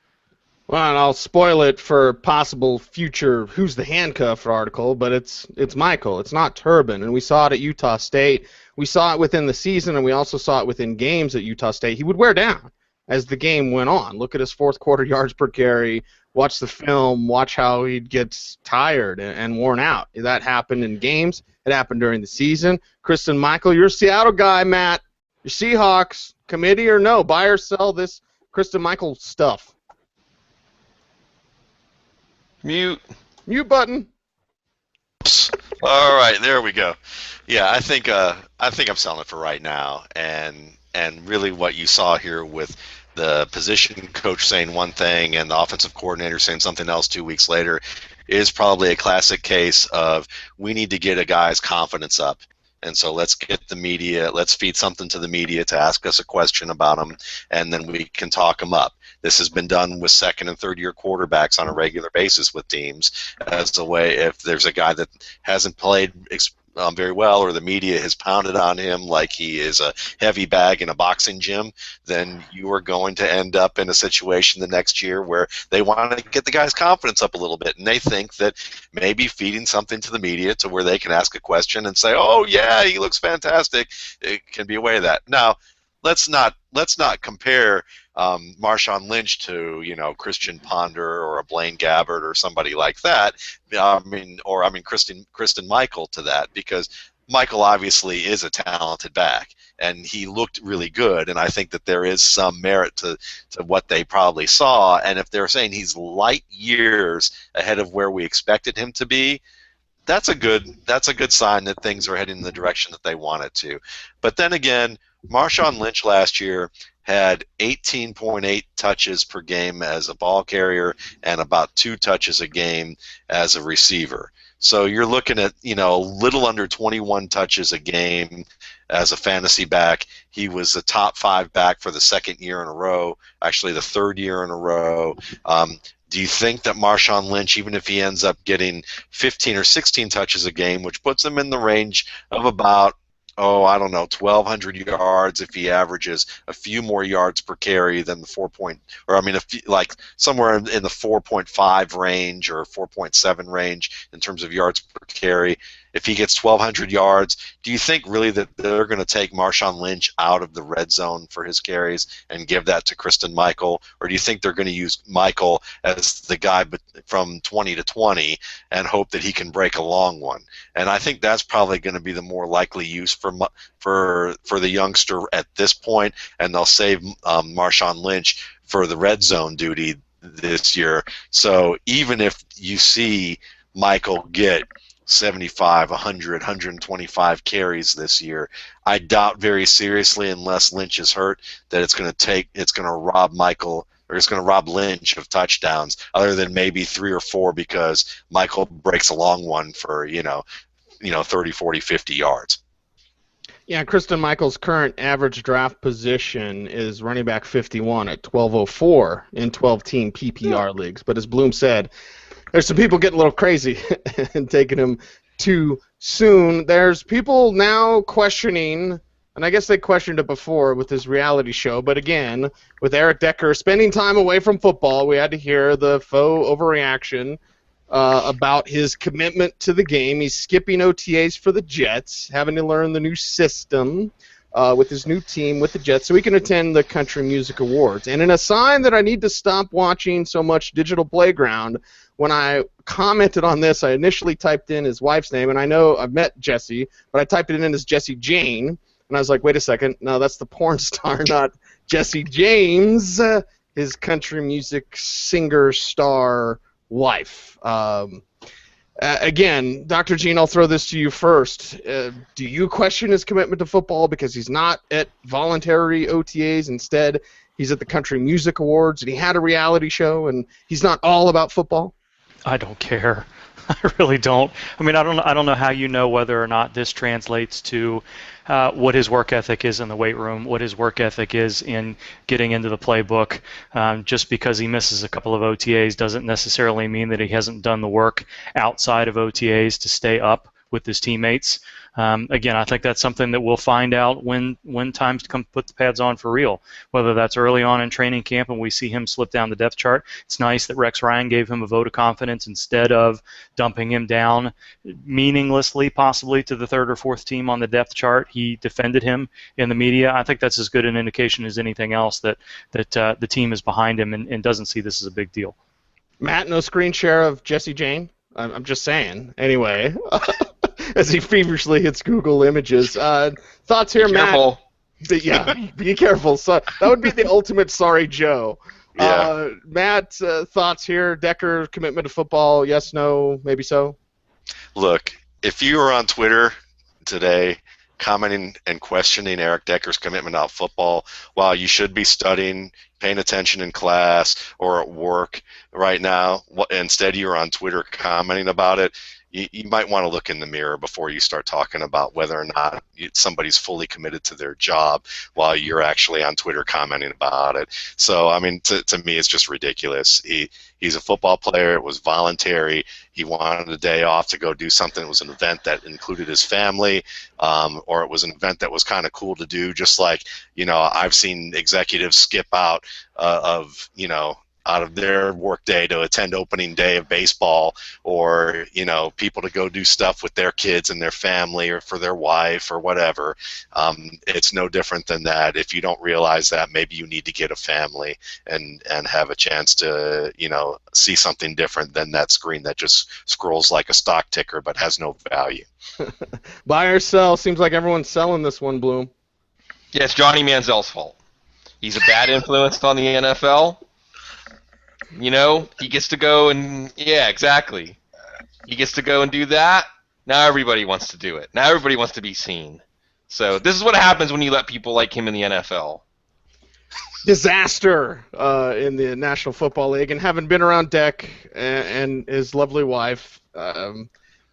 Well, and I'll spoil it for possible future Who's the Handcuffed article, but it's Michael. It's not Turbin. And we saw it at Utah State. We saw it within the season, and we also saw it within games at Utah State. He would wear down as the game went on. Look at his fourth quarter yards per carry. Watch the film. Watch how he gets tired and worn out. That happened in games. It happened during the season. Kristen Michael, you're a Seattle guy, Matt. Your Seahawks, committee or no? Buy or sell this Kristen Michael stuff? Mute button. All right, there we go. Yeah, I think I'm selling it for right now, and really what you saw here with the position coach saying one thing and the offensive coordinator saying something else 2 weeks later is probably a classic case of we need to get a guy's confidence up. And so let's get the media, let's feed something to the media to ask us a question about him, and then we can talk him up. This has been done with second and third year quarterbacks on a regular basis with teams as a way if there's a guy that hasn't played very well, or the media has pounded on him like he is a heavy bag in a boxing gym, then you are going to end up in a situation the next year where they want to get the guy's confidence up a little bit, and they think that maybe feeding something to the media to where they can ask a question and say, "Oh yeah, he looks fantastic," it can be a way of that. Now, let's not compare Marshawn Lynch to Christian Ponder or a Blaine Gabbert or somebody like that. Kristen Michael to that, because Michael obviously is a talented back and he looked really good, and I think that there is some merit to what they probably saw. And if they're saying he's light years ahead of where we expected him to be, that's a good sign that things are heading in the direction that they want it to. But then again, Marshawn Lynch last year had 18.8 touches per game as a ball carrier and about 2 touches a game as a receiver. So you're looking at, a little under 21 touches a game as a fantasy back. He was a top 5 back for the second year in a row, actually the third year in a row. Do you think that Marshawn Lynch, even if he ends up getting 15 or 16 touches a game, which puts him in the range of about, 1,200 yards if he averages a few more yards per carry than the somewhere in the 4.5 range or 4.7 range in terms of yards per carry. If he gets 1,200 yards, do you think really that they're going to take Marshawn Lynch out of the red zone for his carries and give that to Kristen Michael? Or do you think they're going to use Michael as the guy from 20 to 20 and hope that he can break a long one? And I think that's probably going to be the more likely use for the youngster at this point, and they'll save Marshawn Lynch for the red zone duty this year. So even if you see Michael get 75, 100, 125 carries this year, I doubt very seriously, unless Lynch is hurt, that it's going to rob Michael, or it's going to rob Lynch of touchdowns, other than maybe 3 or 4 because Michael breaks a long one for 30, 40, 50 yards. Yeah, Kristen Michael's current average draft position is running back 51 at 1204 in 12-team PPR leagues. But as Bloom said, there's some people getting a little crazy and taking him too soon. There's people now questioning, and I guess they questioned it before with his reality show, but again, with Eric Decker spending time away from football, we had to hear the faux overreaction about his commitment to the game. He's skipping OTAs for the Jets, having to learn the new system with his new team with the Jets so he can attend the Country Music Awards. And in a sign that I need to stop watching so much Digital Playground, when I commented on this, I initially typed in his wife's name, and I know I've met Jessie, but I typed it in as Jessie Jane, and I was like, wait a second, no, that's the porn star, not Jessie James, his country music singer star wife. Again, Dr. Gene, I'll throw this to you first. Do you question his commitment to football because he's not at voluntary OTAs? Instead, he's at the Country Music Awards, and he had a reality show, and he's not all about football? I don't care. I really don't. I mean, I don't know how you know whether or not this translates to what his work ethic is in the weight room, what his work ethic is in getting into the playbook. Just because he misses a couple of OTAs doesn't necessarily mean that he hasn't done the work outside of OTAs to stay up with his teammates. Again, I think that's something that we'll find out when times to come put the pads on for real, whether that's early on in training camp and we see him slip down the depth chart. It's nice that Rex Ryan gave him a vote of confidence instead of dumping him down meaninglessly, possibly to the third or fourth team on the depth chart. He defended him in the media. I think that's as good an indication as anything else that the team is behind him and doesn't see this as a big deal. Matt, no screen share of Jessie Jane? I'm just saying. Anyway. As he feverishly hits Google Images. Thoughts here, Matt? Yeah, be careful. So that would be the ultimate sorry Joe. Yeah. Matt, thoughts here? Decker commitment to football? Yes, no, maybe so. Look, if you were on Twitter today commenting and questioning Eric Decker's commitment to football, while you should be studying, paying attention in class or at work right now, instead you're on Twitter commenting about it, you might want to look in the mirror before you start talking about whether or not somebody's fully committed to their job while you're actually on Twitter commenting about it. So, I mean, to me, it's just ridiculous. He's a football player. It was voluntary. He wanted a day off to go do something. It was an event that included his family, or it was an event that was kind of cool to do, just like, I've seen executives skip out out of their workday to attend opening day of baseball, or people to go do stuff with their kids and their family or for their wife or whatever. It's no different than that. If you don't realize that, maybe you need to get a family and have a chance to see something different than that screen that just scrolls like a stock ticker but has no value. Buy or sell? Seems like everyone's selling this one, Bloom. Yeah, it's Johnny Manziel's fault. He's a bad influence on the NFL. He gets to go and, yeah, exactly. He gets to go and do that. Now everybody wants to do it. Now everybody wants to be seen. So this is what happens when you let people like him in the NFL. Disaster in the National Football League. And having been around Deck and his lovely wife,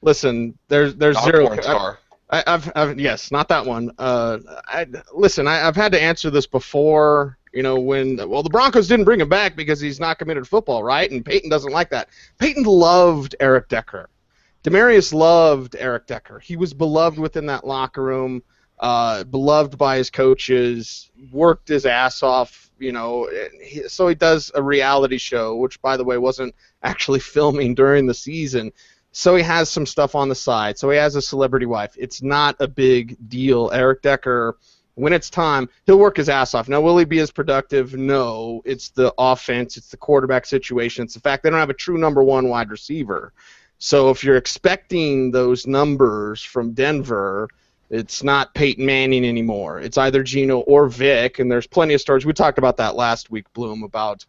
listen, there's zero. Porn star. I've yes, not that one. I've had to answer this before. The Broncos didn't bring him back because he's not committed to football, right? And Peyton doesn't like that. Peyton loved Eric Decker. Demarius loved Eric Decker. He was beloved within that locker room, beloved by his coaches, worked his ass off, so he does a reality show, which, by the way, wasn't actually filming during the season. So he has some stuff on the side. So he has a celebrity wife. It's not a big deal. Eric Decker, when it's time, he'll work his ass off. Now, will he be as productive? No. It's the offense. It's the quarterback situation. It's the fact they don't have a true number one wide receiver. So if you're expecting those numbers from Denver, it's not Peyton Manning anymore. It's either Geno or Vic, and there's plenty of stories. We talked about that last week, Bloom, about,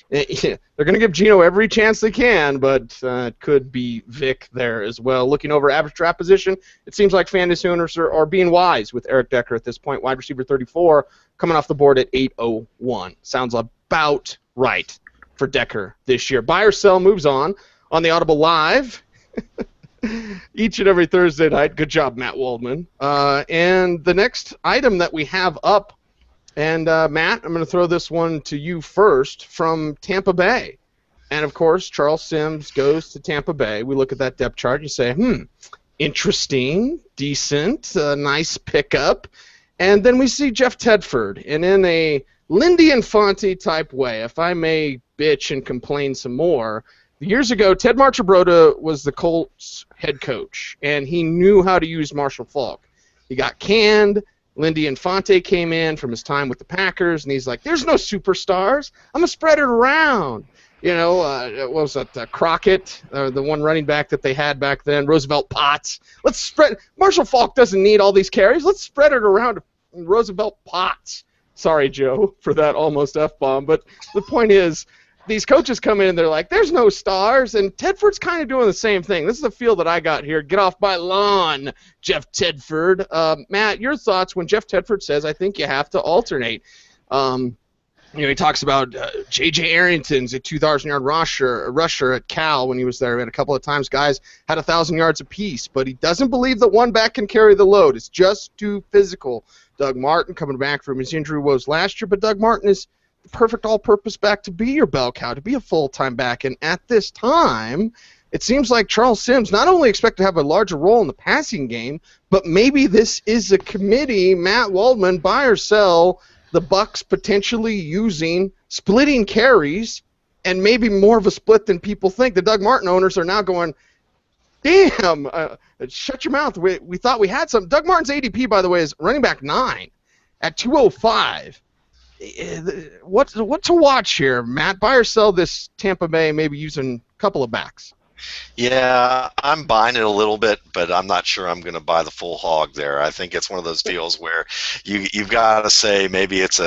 they're going to give Geno every chance they can, but it could be Vic there as well. Looking over average draft position, it seems like fantasy owners are being wise with Eric Decker at this point. Wide receiver 34, coming off the board at 801. Sounds about right for Decker this year. Buy or sell moves on the Audible Live each and every Thursday night. Good job, Matt Waldman. And the next item that we have up, and Matt, I'm going to throw this one to you first, from Tampa Bay. And, of course, Charles Sims goes to Tampa Bay. We look at that depth chart and you say, interesting, decent, nice pickup. And then we see Jeff Tedford. And in a Lindy Infante type way, if I may bitch and complain some more, years ago, Ted Marchibroda was the Colts head coach, and he knew how to use Marshall Faulk. He got canned. Lindy Infante came in from his time with the Packers, and he's like, there's no superstars. I'm going to spread it around. What was that, Crockett, the one running back that they had back then, Roosevelt Potts. Let's spread. Marshall Faulk doesn't need all these carries. Let's spread it around to Roosevelt Potts. Sorry, Joe, for that almost F-bomb, but the point is, these coaches come in and they're like, there's no stars, and Tedford's kind of doing the same thing. This is the feel that I got here. Get off my lawn, Jeff Tedford. Matt, your thoughts when Jeff Tedford says, I think you have to alternate. He talks about J.J. Arrington's a 2,000-yard rusher at Cal when he was there. And a couple of times guys had 1,000 yards apiece, but he doesn't believe that one back can carry the load. It's just too physical. Doug Martin coming back from his injury woes last year, but Doug Martin is perfect all-purpose back to be your bell cow, to be a full-time back. And at this time, it seems like Charles Sims not only expect to have a larger role in the passing game, but maybe this is a committee, Matt Waldman, buy or sell, the Bucs potentially splitting carries, and maybe more of a split than people think. The Doug Martin owners are now going, damn, shut your mouth. We thought we had some. Doug Martin's ADP, by the way, is running back 9 at 205. What to watch here, Matt? Buy or sell this Tampa Bay, maybe using a couple of backs? Yeah, I'm buying it a little bit, but I'm not sure I'm going to buy the full hog there. I think it's one of those deals where you've got to say maybe it's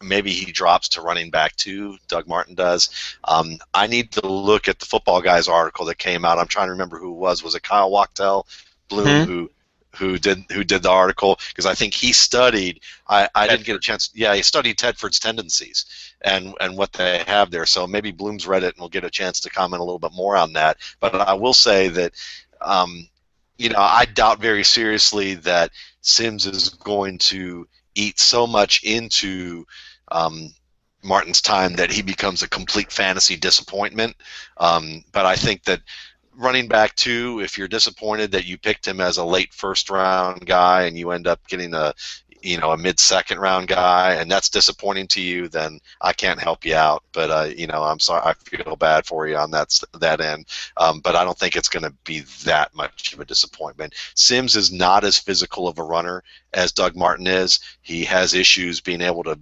maybe he drops to running back 2, Doug Martin does. I need to look at the Football Guys article that came out. I'm trying to remember who it was. Was it Kyle Wachtel, Bloom, who did the article, because I think he studied. I didn't get a chance. Yeah, he studied Tedford's tendencies and what they have there. So maybe Bloom's read it and we'll get a chance to comment a little bit more on that. But I will say that, I doubt very seriously that Sims is going to eat so much into Martin's time that he becomes a complete fantasy disappointment. But I think that running back too, if you're disappointed that you picked him as a late first round guy and you end up getting a mid second round guy, and that's disappointing to you, then I can't help you out. But I'm sorry, I feel bad for you on that end. But I don't think it's going to be that much of a disappointment. Sims is not as physical of a runner as Doug Martin is. He has issues being able to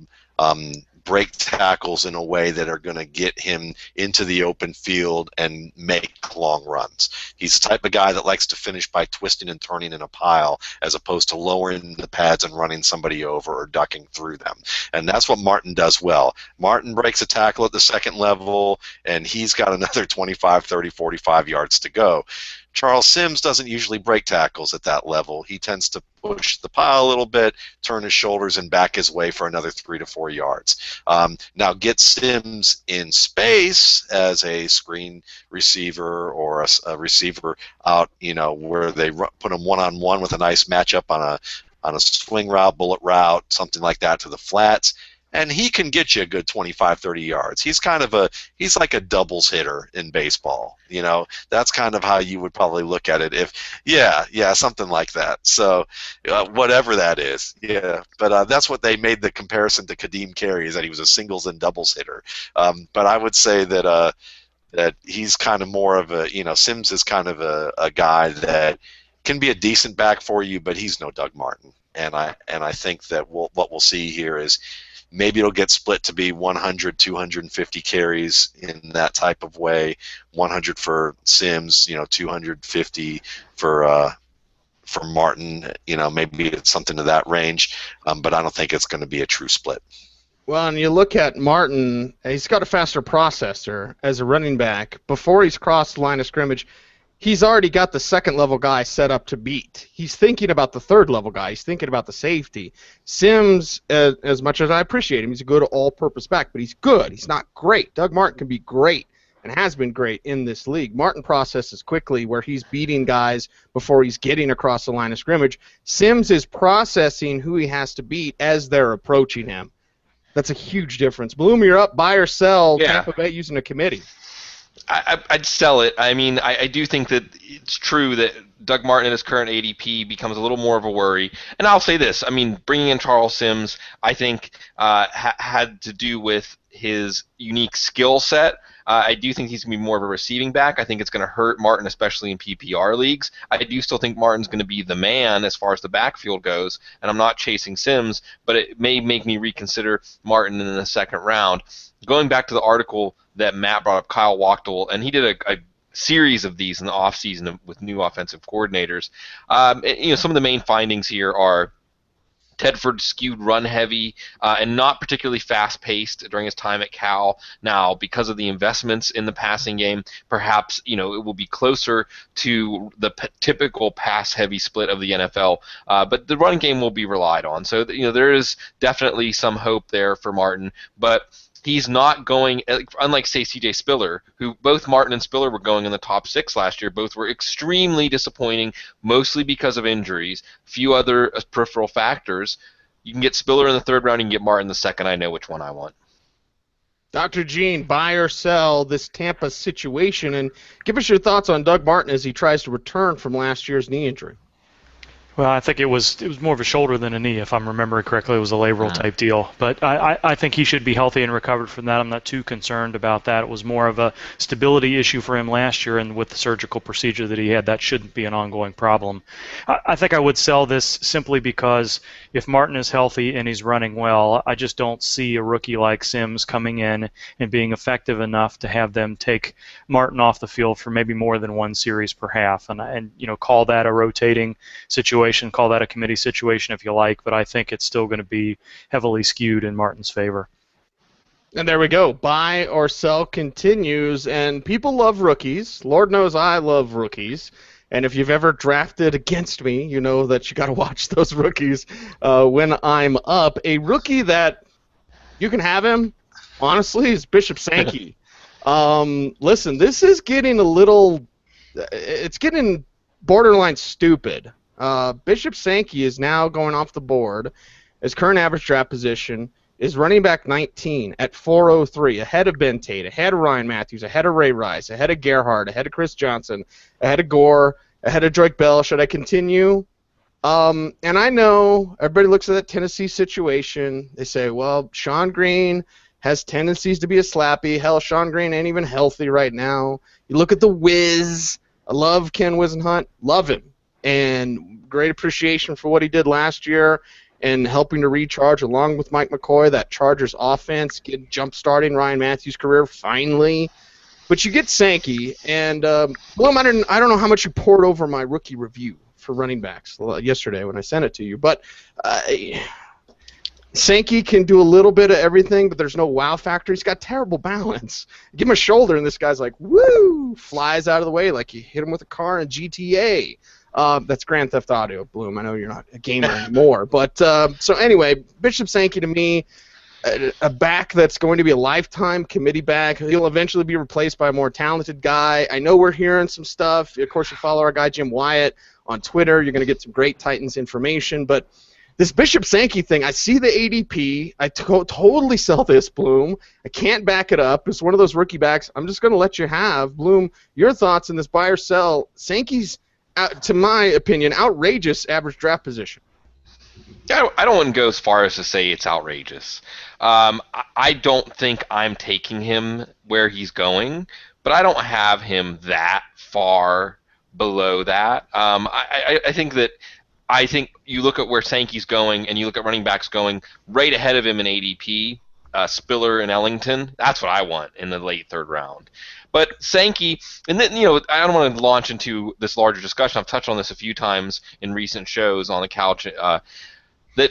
break tackles in a way that are going to get him into the open field and make long runs. He's the type of guy that likes to finish by twisting and turning in a pile as opposed to lowering the pads and running somebody over or ducking through them. And that's what Martin does well. Martin breaks a tackle at the second level, and he's got another 25, 30, 45 yards to go. Charles Sims doesn't usually break tackles at that level. He tends to push the pile a little bit, turn his shoulders, and back his way for another 3 to 4 yards. Now, get Sims in space as a screen receiver or a receiver out, where they put him one-on-one with a nice matchup on a swing route, bullet route, something like that to the flats. And he can get you a good 25, 30 yards. He's like a doubles hitter in baseball. That's kind of how you would probably look at it. Something like that. So whatever that is, yeah. But that's what they made the comparison to Kadeem Carey, is that he was a singles and doubles hitter. But I would say that he's kind of more of Sims is kind of a guy that can be a decent back for you, but he's no Doug Martin. And I think that what we'll see here is, maybe it'll get split to be 100, 250 carries in that type of way. 100 for Sims, 250 for Martin. Maybe it's something to that range, but I don't think it's going to be a true split. Well, and you look at Martin, he's got a faster processor as a running back. Before he's crossed the line of scrimmage, he's already got the second-level guy set up to beat. He's thinking about the third-level guy. He's thinking about the safety. Sims, as much as I appreciate him, he's a good all-purpose back, but he's good. He's not great. Doug Martin can be great and has been great in this league. Martin processes quickly where he's beating guys before he's getting across the line of scrimmage. Sims is processing who he has to beat as they're approaching him. That's a huge difference. Bloom, you're up, buy or sell Tampa Bay using a committee. I'd sell it. I mean, I do think that it's true that Doug Martin at his current ADP becomes a little more of a worry. And I'll say this. I mean, bringing in Charles Sims, I think, had to do with his unique skill set. I do think he's going to be more of a receiving back. I think it's going to hurt Martin, especially in PPR leagues. I do still think Martin's going to be the man as far as the backfield goes, and I'm not chasing Sims, but it may make me reconsider Martin in the second round. Going back to the article that Matt brought up, Kyle Wachtel, and he did a series of these in the offseason with new offensive coordinators. Some of the main findings here are Tedford skewed run heavy and not particularly fast-paced during his time at Cal. Now, because of the investments in the passing game, perhaps it will be closer to the typical pass-heavy split of the NFL. But the running game will be relied on. So there is definitely some hope there for Martin. But he's not going, unlike, say, C.J. Spiller, who both Martin and Spiller were going in the top 6 last year. Both were extremely disappointing, mostly because of injuries, few other peripheral factors. You can get Spiller in the third round, you can get Martin in the second. I know which one I want. Dr. Gene, buy or sell this Tampa situation, and give us your thoughts on Doug Martin as he tries to return from last year's knee injury. Well, I think it was more of a shoulder than a knee, if I'm remembering correctly. It was a labral type deal. But I think he should be healthy and recovered from that. I'm not too concerned about that. It was more of a stability issue for him last year, and with the surgical procedure that he had, that shouldn't be an ongoing problem. I think I would sell this simply because if Martin is healthy and he's running well, I just don't see a rookie like Sims coming in and being effective enough to have them take Martin off the field for maybe more than one series per half. And call that a rotating situation. Call that a committee situation if you like, but I think it's still going to be heavily skewed in Martin's favor. And there we go. Buy or sell continues, and people love rookies. Lord knows I love rookies. And if you've ever drafted against me, you know that you got to watch those rookies when I'm up. A rookie that you can have him, honestly, is Bishop Sankey. Listen, this is getting a little, it's getting borderline stupid. Bishop Sankey is now going off the board. His current average draft position is running back 19 at 403, ahead of Ben Tate, ahead of Ryan Matthews, ahead of Ray Rice, ahead of Gerhard, ahead of Chris Johnson, ahead of Gore, ahead of Drake Bell. Should I continue? And I know everybody looks at that Tennessee situation. They say, well, Sean Green has tendencies to be a slappy. Hell, Sean Green ain't even healthy right now. You look at the Wiz. I love Ken Wisenhunt. Love him. And great appreciation for what he did last year and helping to recharge along with Mike McCoy, that Chargers offense, get jump-starting Ryan Matthews' career finally. But you get Sankey, and Bloom, I don't know how much you poured over my rookie review for running backs yesterday when I sent it to you, but Sankey can do a little bit of everything, but there's no wow factor. He's got terrible balance. Give him a shoulder, and this guy's like, woo, flies out of the way like you hit him with a car in GTA. That's Grand Theft Auto, Bloom. I know you're not a gamer anymore. But so anyway, Bishop Sankey to me, a back that's going to be a lifetime committee back. He'll eventually be replaced by a more talented guy. I know we're hearing some stuff. Of course, you follow our guy Jim Wyatt on Twitter. You're going to get some great Titans information. But this Bishop Sankey thing, I see the ADP. I totally sell this, Bloom. I can't back it up. It's one of those rookie backs I'm just going to let you have. Bloom, your thoughts on this buy or sell? Sankey's, to my opinion, outrageous average draft position. I don't want to go as far as to say it's outrageous. I don't think I'm taking him where he's going, but I don't have him that far below that. I think you look at where Sankey's going and you look at running backs going right ahead of him in ADP, Spiller and Ellington. That's what I want in the late third round. But Sankey, and then, I don't want to launch into this larger discussion. I've touched on this a few times in recent shows on the couch. That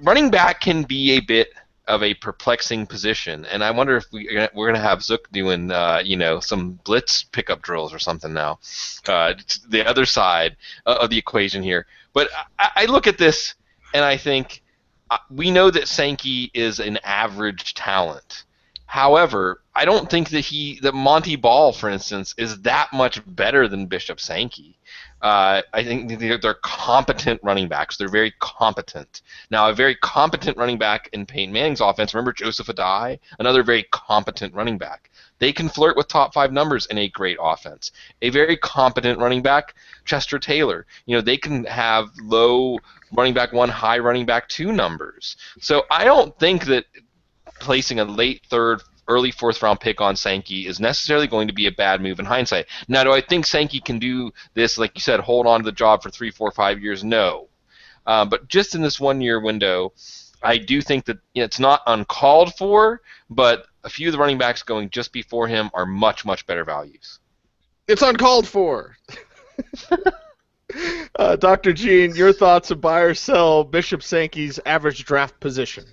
running back can be a bit of a perplexing position, and I wonder if we're going to have Zook doing, some blitz pickup drills or something now. The other side of the equation here. But I look at this and I think we know that Sankey is an average talent. However, I don't think that Monty Ball, for instance, is that much better than Bishop Sankey. I think they're competent running backs. They're very competent. Now, a very competent running back in Peyton Manning's offense, remember Joseph Adai? Another very competent running back. They can flirt with top 5 numbers in a great offense. A very competent running back, Chester Taylor. They can have low running back 1, high running back 2 numbers. So I don't think that placing a late third, early fourth round pick on Sankey is necessarily going to be a bad move in hindsight. Now, do I think Sankey can do this, like you said, hold on to the job for 3, 4, 5 years? No. But just in this 1 year window, I do think that it's not uncalled for, but a few of the running backs going just before him are much, much better values. It's uncalled for. Dr. Gene, your thoughts of buy or sell Bishop Sankey's average draft position?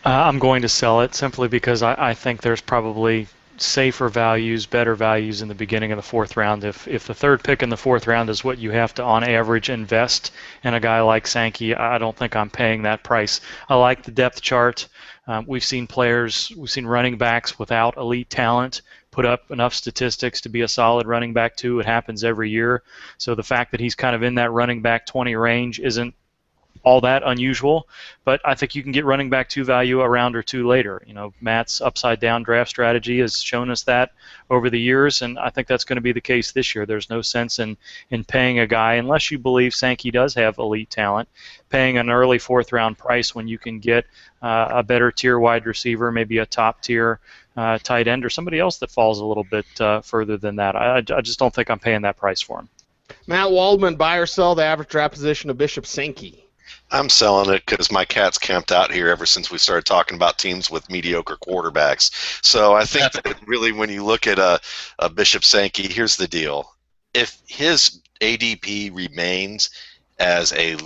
I'm going to sell it simply because I think there's probably safer values, better values in the beginning of the fourth round. If the third pick in the fourth round is what you have to, on average, invest in a guy like Sankey, I don't think I'm paying that price. I like the depth chart. We've seen running backs without elite talent put up enough statistics to be a solid running back too. It happens every year. So the fact that he's kind of in that running back 20 range isn't all that unusual, but I think you can get running back 2 value a round or 2 later. Matt's upside down draft strategy has shown us that over the years, and I think that's going to be the case this year. There's no sense in paying a guy, unless you believe Sankey does have elite talent, paying an early fourth round price when you can get a better tier wide receiver, maybe a top tier tight end, or somebody else that falls a little bit further than that. I just don't think I'm paying that price for him. Matt Waldman, buy or sell the average draft position of Bishop Sankey? I'm selling it because my cat's camped out here ever since we started talking about teams with mediocre quarterbacks. So I think that really, when you look at a Bishop Sankey, here's the deal. If his ADP remains as a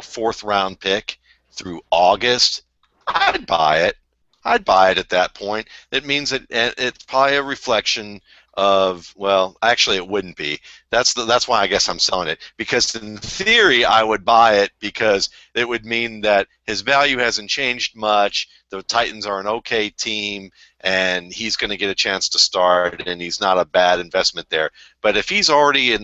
fourth round pick through August, I'd buy it. I'd buy it at that point. It means that it's probably a reflection of, well, actually it wouldn't be. That's why I guess I'm selling it, because in theory I would buy it because it would mean that his value hasn't changed much. The Titans are an okay team, and he's going to get a chance to start, and he's not a bad investment there. But if he's already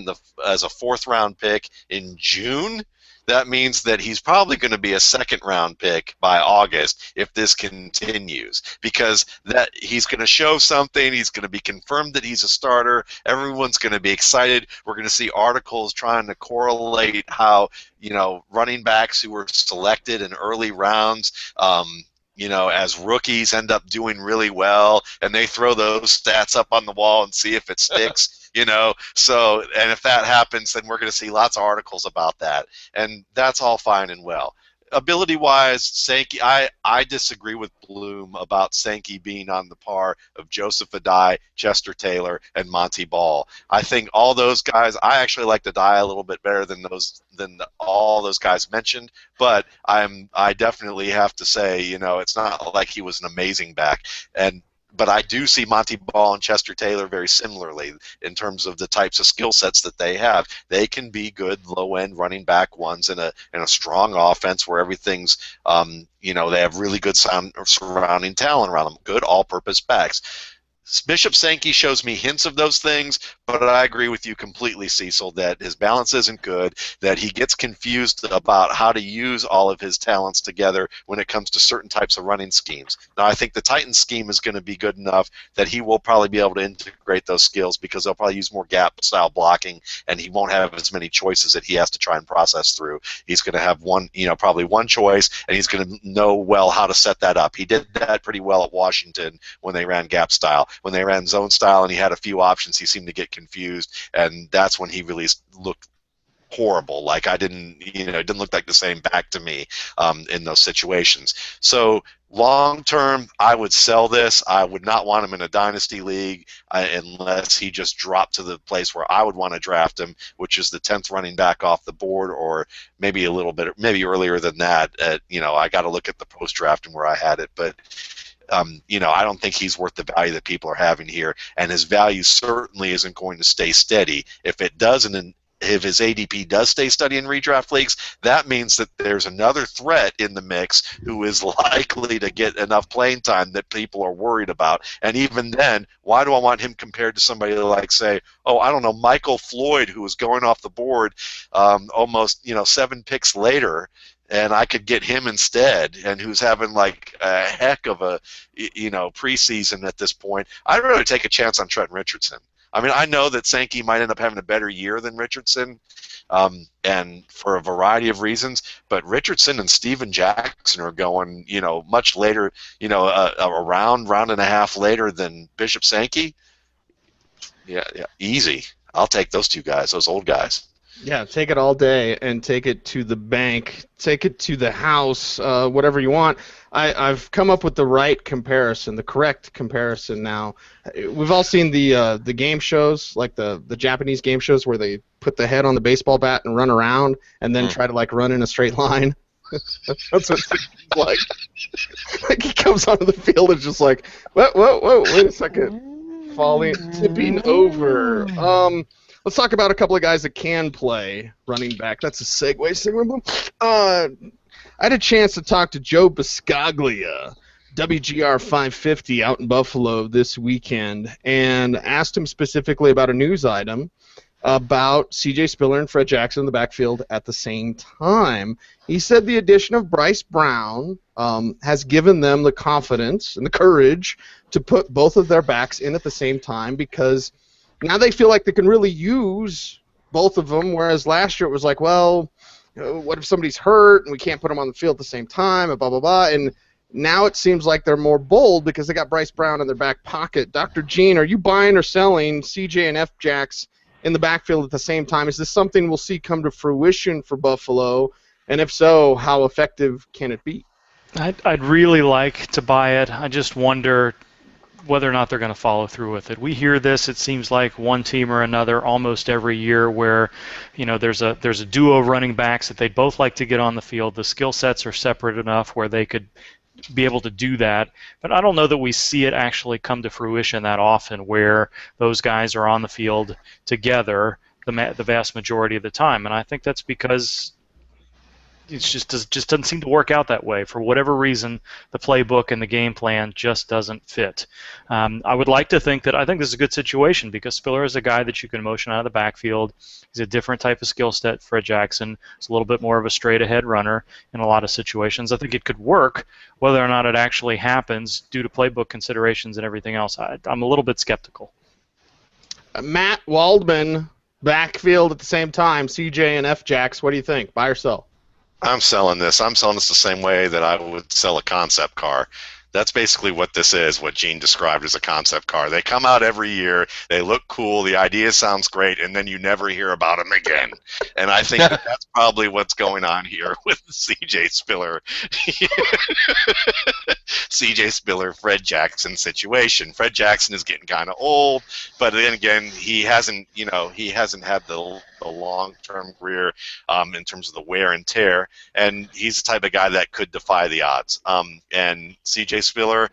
as a fourth round pick in June, that means that he's probably going to be a second round pick by August if this continues, because that he's going to show something. He's going to be confirmed that he's a starter. Everyone's going to be excited. We're going to see articles trying to correlate how, running backs who were selected in early rounds, as rookies end up doing really well, and they throw those stats up on the wall and see if it sticks. So, and if that happens, then we're going to see lots of articles about that, and that's all fine and well. Ability-wise, Sankey, I disagree with Bloom about Sankey being on the par of Joseph Adai, Chester Taylor, and Monty Ball. I think all those guys, I actually like Adai a little bit better than all those guys mentioned, but I definitely have to say, it's not like he was an amazing back. But I do see Monty Ball and Chester Taylor very similarly in terms of the types of skill sets that they have. They can be good low-end running back ones in a strong offense where everything's, they have really good surrounding talent around them, good all-purpose backs. Bishop Sankey shows me hints of those things, but I agree with you completely, Cecil, that his balance isn't good, that he gets confused about how to use all of his talents together when it comes to certain types of running schemes. Now, I think the Titans scheme is going to be good enough that he will probably be able to integrate those skills because they'll probably use more gap-style blocking, and he won't have as many choices that he has to try and process through. He's going to have probably one choice, and he's going to know well how to set that up. He did that pretty well at Washington when they ran gap style. When they ran zone style and he had a few options, he seemed to get confused, and that's when he really looked horrible. Like it didn't look like the same back to me in those situations. So long term, I would sell this. I would not want him in a dynasty league unless he just dropped to the place where I would want to draft him, which is the 10th running back off the board, or maybe a little bit, maybe earlier than that. I got to look at the post draft and where I had it, but. I don't think he's worth the value that people are having here, and his value certainly isn't going to stay steady. If it doesn't, if his ADP does stay steady in redraft leagues, that means that there's another threat in the mix who is likely to get enough playing time that people are worried about. And even then, why do I want him compared to somebody like, say, Michael Floyd, who was going off the board almost 7 picks later, and I could get him instead, and who's having like a heck of a preseason at this point. I'd rather take a chance on Trenton Richardson. I mean, I know that Sankey might end up having a better year than Richardson, and for a variety of reasons, but Richardson and Steven Jackson are going, much later, a round and a half later than Bishop Sankey. Yeah, easy. I'll take those two guys, those old guys. Yeah, take it all day and take it to the bank, take it to the house, whatever you want. I've come up with the right comparison, the correct comparison now. We've all seen the game shows, like the Japanese game shows where they put the head on the baseball bat and run around and then try to run in a straight line. That's what it's like. Like he comes onto the field and just like, whoa, wait a second. Tipping over. Let's talk about a couple of guys that can play running back. That's a segue. I had a chance to talk to Joe Biscaglia, WGR 550 out in Buffalo this weekend, and asked him specifically about a news item about C.J. Spiller and Fred Jackson in the backfield at the same time. He said the addition of Bryce Brown has given them the confidence and the courage to put both of their backs in at the same time because now they feel like they can really use both of them, whereas last year it was like, well, what if somebody's hurt and we can't put them on the field at the same time and blah, blah, blah. And now it seems like they're more bold because they got Bryce Brown in their back pocket. Dr. Gene, are you buying or selling CJ and F-Jacks in the backfield at the same time? Is this something we'll see come to fruition for Buffalo? And if so, how effective can it be? I'd really like to buy it. I just wonder whether or not they're going to follow through with it. We hear this, it seems like one team or another almost every year where, there's a duo of running backs that they'd both like to get on the field. The skill sets are separate enough where they could be able to do that. But I don't know that we see it actually come to fruition that often, where those guys are on the field together the vast majority of the time. And I think that's because it just doesn't seem to work out that way. For whatever reason, the playbook and the game plan just doesn't fit. I would like to think that I think this is a good situation because Spiller is a guy that you can motion out of the backfield. He's a different type of skill set. Fred Jackson is a little bit more of a straight-ahead runner in a lot of situations. I think it could work. Whether or not it actually happens due to playbook considerations and everything else, I'm a little bit skeptical. Matt Waldman, backfield at the same time, CJ and F-Jacks. What do you think? Buy or sell? I'm selling this. I'm selling this the same way that I would sell a concept car. That's basically what this is, what Gene described as a concept car. They come out every year, they look cool, the idea sounds great, and then you never hear about them again. And I think that's probably what's going on here with C.J. Spiller. C.J. Spiller, Fred Jackson situation. Fred Jackson is getting kind of old, but then again, he hasn't had the long-term career in terms of the wear and tear, and he's the type of guy that could defy the odds. And C.J. Spiller,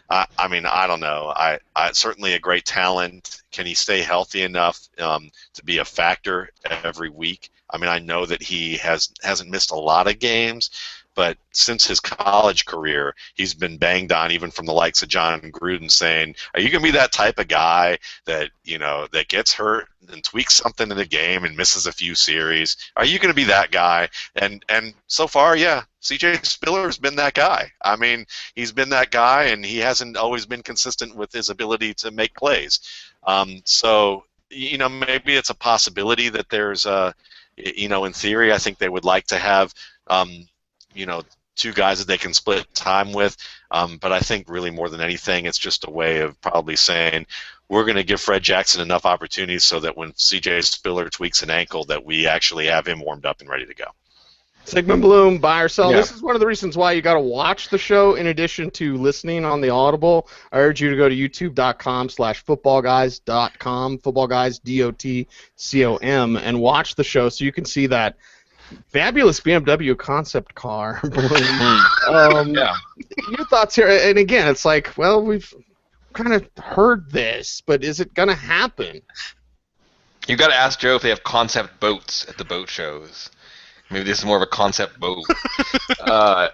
I mean, I don't know. I certainly a great talent. Can he stay healthy enough to be a factor every week? I mean, I know that he hasn't missed a lot of games, but since his college career, he's been banged on even from the likes of John Gruden saying, are you going to be that type of guy that, that gets hurt and tweaks something in the game and misses a few series? Are you going to be that guy? And so far, yeah, C.J. Spiller's been that guy. I mean, he's been that guy, and he hasn't always been consistent with his ability to make plays. So, maybe it's a possibility that there's in theory, I think they would like to have two guys that they can split time with. But I think really more than anything, it's just a way of probably saying we're going to give Fred Jackson enough opportunities so that when C.J. Spiller tweaks an ankle that we actually have him warmed up and ready to go. Sigmund Bloom, buy or sell. Yeah. This is one of the reasons why you got to watch the show in addition to listening on the Audible. I urge you to go to youtube.com/footballguys.com, footballguys, DOTCOM, and watch the show so you can see that fabulous BMW concept car. Yeah. Your thoughts here? And again, it's like, well, we've kind of heard this, but is it going to happen? You've got to ask Joe if they have concept boats at the boat shows. Maybe this is more of a concept boat. I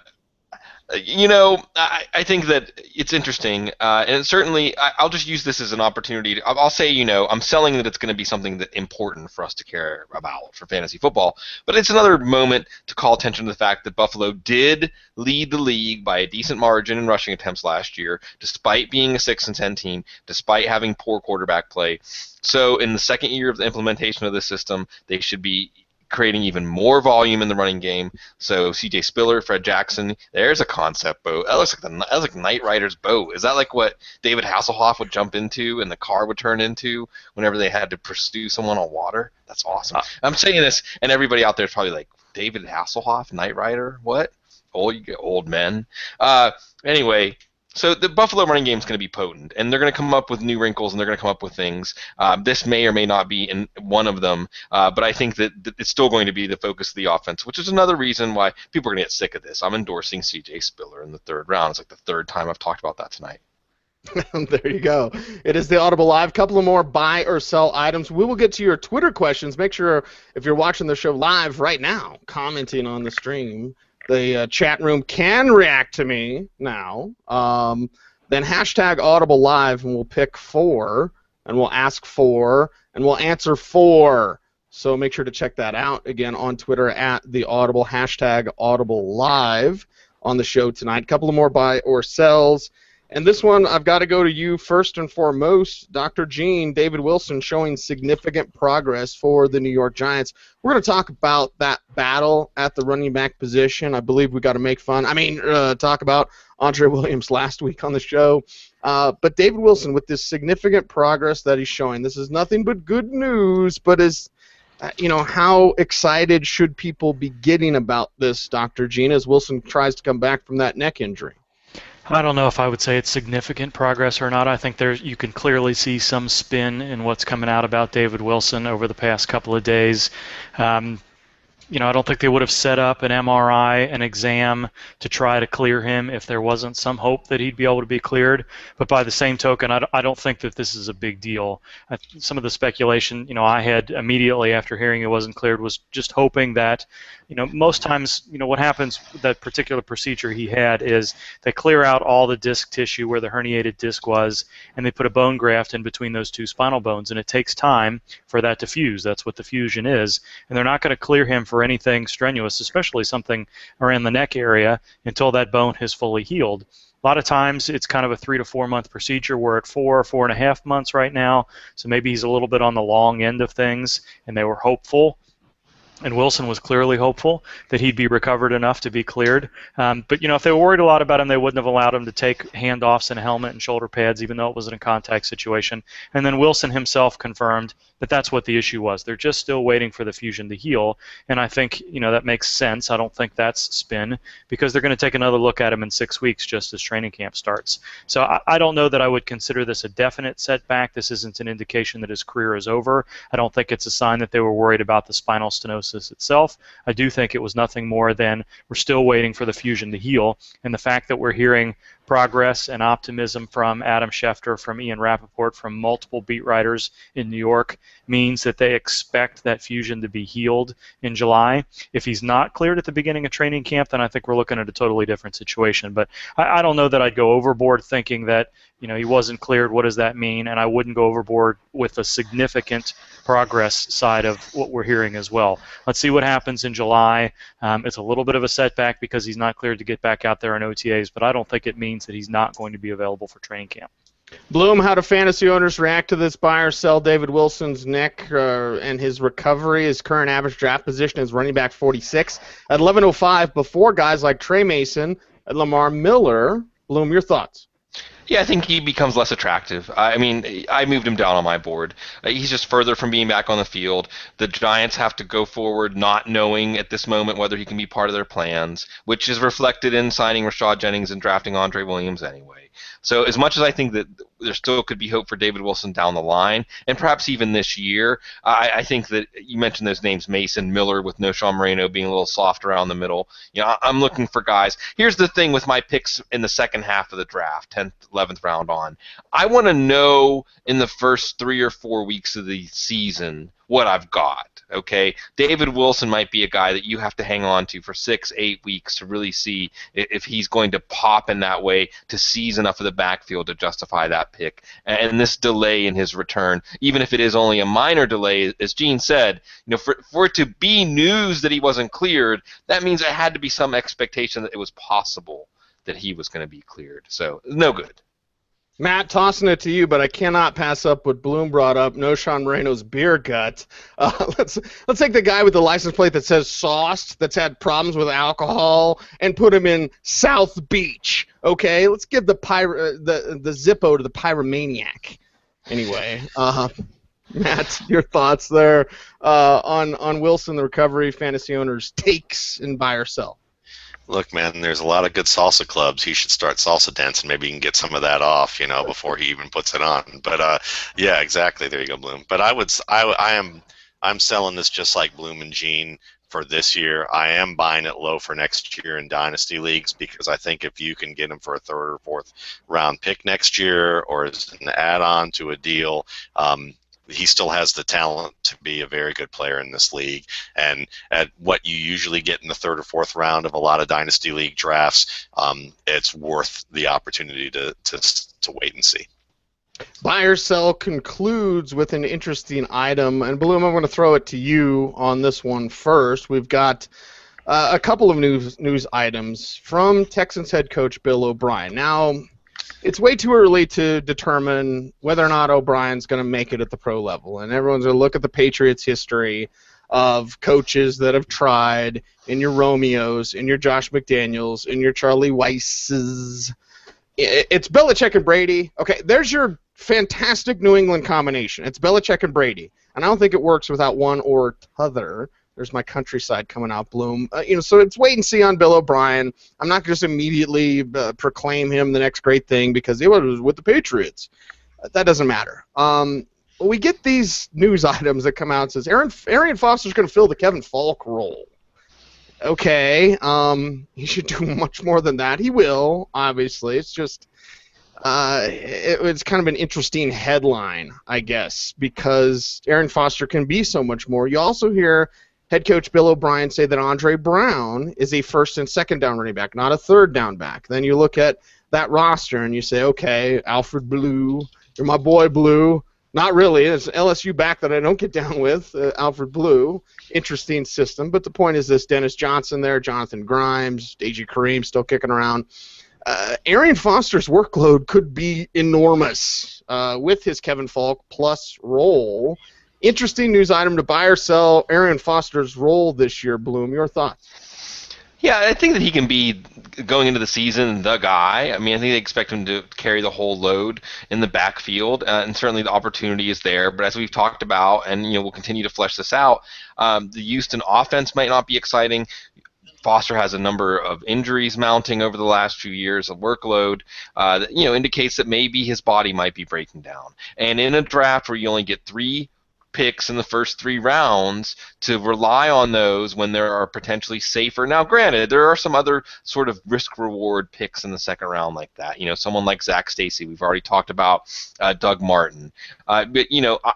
think that it's interesting, and certainly I'll just use this as an opportunity. I'll say, I'm selling that it's going to be something that important for us to care about for fantasy football, but it's another moment to call attention to the fact that Buffalo did lead the league by a decent margin in rushing attempts last year, despite being a 6-10 team, despite having poor quarterback play. So in the second year of the implementation of the system, they should be creating even more volume in the running game. So C.J. Spiller, Fred Jackson, there's a concept boat. That looks like Knight Rider's boat. Is that like what David Hasselhoff would jump into and the car would turn into whenever they had to pursue someone on water? That's awesome. I'm saying this, and everybody out there is probably like, David Hasselhoff, Knight Rider? What? Old men. Anyway, so the Buffalo running game is going to be potent, and they're going to come up with new wrinkles, and they're going to come up with things. This may or may not be in one of them, but I think that it's still going to be the focus of the offense, which is another reason why people are going to get sick of this. I'm endorsing C.J. Spiller in the third round. It's like the third time I've talked about that tonight. There you go. It is the Audible Live. Couple of more buy or sell items. We will get to your Twitter questions. Make sure if you're watching the show live right now, commenting on the stream, the chat room can react to me now. Then hashtag Audible Live, and we'll pick 4, and we'll ask 4, and we'll answer 4. So make sure to check that out again on Twitter at the Audible, hashtag Audible Live on the show tonight. A couple of more buy or sells. And this one, I've got to go to you first and foremost, Dr. Gene. David Wilson showing significant progress for the New York Giants. We're going to talk about that battle at the running back position. I believe we got to make fun. Talk about Andre Williams last week on the show. But David Wilson, with this significant progress that he's showing, this is nothing but good news. But how excited should people be getting about this, Dr. Gene, as Wilson tries to come back from that neck injury? I don't know if I would say it's significant progress or not. I think you can clearly see some spin in what's coming out about David Wilson over the past couple of days. I don't think they would have set up an MRI, an exam to try to clear him if there wasn't some hope that he'd be able to be cleared. But by the same token, I don't think that this is a big deal. Some of the speculation, I had immediately after hearing it wasn't cleared was just hoping that, most times, what happens with that particular procedure he had is they clear out all the disc tissue where the herniated disc was, and they put a bone graft in between those two spinal bones, and it takes time for that to fuse. That's what the fusion is, and they're not going to clear him for anything strenuous, especially something around the neck area, until that bone has fully healed. A lot of times it's kind of a 3 to 4 month procedure. We're at 4.5 months right now, so maybe he's a little bit on the long end of things, and they were hopeful. And Wilson was clearly hopeful that he'd be recovered enough to be cleared. But, if they were worried a lot about him, they wouldn't have allowed him to take handoffs and a helmet and shoulder pads, even though it wasn't a contact situation. And then Wilson himself confirmed that that's what the issue was. They're just still waiting for the fusion to heal. And I think, that makes sense. I don't think that's spin, because they're going to take another look at him in 6 weeks just as training camp starts. So I don't know that I would consider this a definite setback. This isn't an indication that his career is over. I don't think it's a sign that they were worried about the spinal stenosis itself. I do think it was nothing more than we're still waiting for the fusion to heal, and the fact that we're hearing progress and optimism from Adam Schefter, from Ian Rappaport, from multiple beat writers in New York means that they expect that fusion to be healed in July. If he's not cleared at the beginning of training camp, then I think we're looking at a totally different situation. But I don't know that I'd go overboard thinking that he wasn't cleared. What does that mean? And I wouldn't go overboard with a significant progress side of what we're hearing as well. Let's see what happens in July. It's a little bit of a setback because he's not cleared to get back out there in OTAs, but I don't think it means that he's not going to be available for training camp. Bloom, how do fantasy owners react to this buy or sell David Wilson's neck and his recovery? His current average draft position is running back 46 at 11.05 before guys like Trey Mason and Lamar Miller. Bloom, your thoughts? Yeah, I think he becomes less attractive. I mean, I moved him down on my board. He's just further from being back on the field. The Giants have to go forward not knowing at this moment whether he can be part of their plans, which is reflected in signing Rashad Jennings and drafting Andre Williams anyway. So as much as I think that there still could be hope for David Wilson down the line, and perhaps even this year, I think that you mentioned those names, Mason, Miller, with no Sean Moreno being a little soft around the middle. I'm looking for guys. Here's the thing with my picks in the second half of the draft, 10th, 11th round on. I want to know in the first 3 or 4 weeks of the season what I've got. Okay, David Wilson might be a guy that you have to hang on to for 6-8 weeks to really see if he's going to pop in that way to seize enough of the backfield to justify that pick. And this delay in his return, even if it is only a minor delay, as Gene said, for it to be news that he wasn't cleared, that means there had to be some expectation that it was possible that he was going to be cleared. So no good. Matt, tossing it to you, but I cannot pass up what Bloom brought up, no Sean Moreno's beer gut. Let's take the guy with the license plate that says sauced, that's had problems with alcohol, and put him in South Beach. Okay, let's give the Zippo to the pyromaniac. Anyway, Matt, your thoughts there on Wilson, the recovery, fantasy owners' takes in buy or sell? Look, man, there's a lot of good salsa clubs. He should start salsa dancing. Maybe he can get some of that off, before he even puts it on. But yeah, exactly. There you go, Bloom. But I'm selling this just like Bloom and Gene for this year. I am buying it low for next year in dynasty leagues because I think if you can get him for a 3rd or 4th round pick next year or as an add-on to a deal, he still has the talent to be a very good player in this league. And at what you usually get in the 3rd or 4th round of a lot of dynasty league drafts, it's worth the opportunity to wait and see. Buy or sell concludes with an interesting item. And Bloom, I'm going to throw it to you on this one first. We've got a couple of news items from Texans head coach Bill O'Brien. Now, it's way too early to determine whether or not O'Brien's going to make it at the pro level. And everyone's going to look at the Patriots' history of coaches that have tried, in your Romeos, in your Josh McDaniels, in your Charlie Weisses. It's Belichick and Brady. Okay, there's your fantastic New England combination. It's Belichick and Brady. And I don't think it works without one or t'other. There's my countryside coming out, Bloom. So it's wait and see on Bill O'Brien. I'm not just immediately proclaim him the next great thing because he was with the Patriots. That doesn't matter. We get these news items that come out and says Arian Foster's going to fill the Kevin Falk role. okay, he should do much more than that. He will, obviously. It's just it's kind of an interesting headline, I guess, because Aaron Foster can be so much more. You also hear head coach Bill O'Brien say that Andre Brown is a first and second down running back, not a third down back. Then you look at that roster and you say, okay, Alfred Blue, you're my boy Blue. Not really. It's an LSU back that I don't get down with, Alfred Blue. Interesting system. But the point is this, Dennis Johnson there, Jonathan Grimes, A.J. Kareem still kicking around. Arian Foster's workload could be enormous with his Kevin Falk plus role. Interesting news item to buy or sell Arian Foster's role this year, Bloom. Your thoughts? Yeah, I think that he can be, going into the season, the guy. I mean, I think they expect him to carry the whole load in the backfield, and certainly the opportunity is there. But as we've talked about, and we'll continue to flesh this out, the Houston offense might not be exciting. Foster has a number of injuries mounting over the last few years, a workload that indicates that maybe his body might be breaking down. And in a draft where you only get 3 picks in the first 3 rounds, to rely on those when there are potentially safer. Now, granted, there are some other sort of risk-reward picks in the second round like that. Someone like Zach Stacy. We've already talked about Doug Martin. But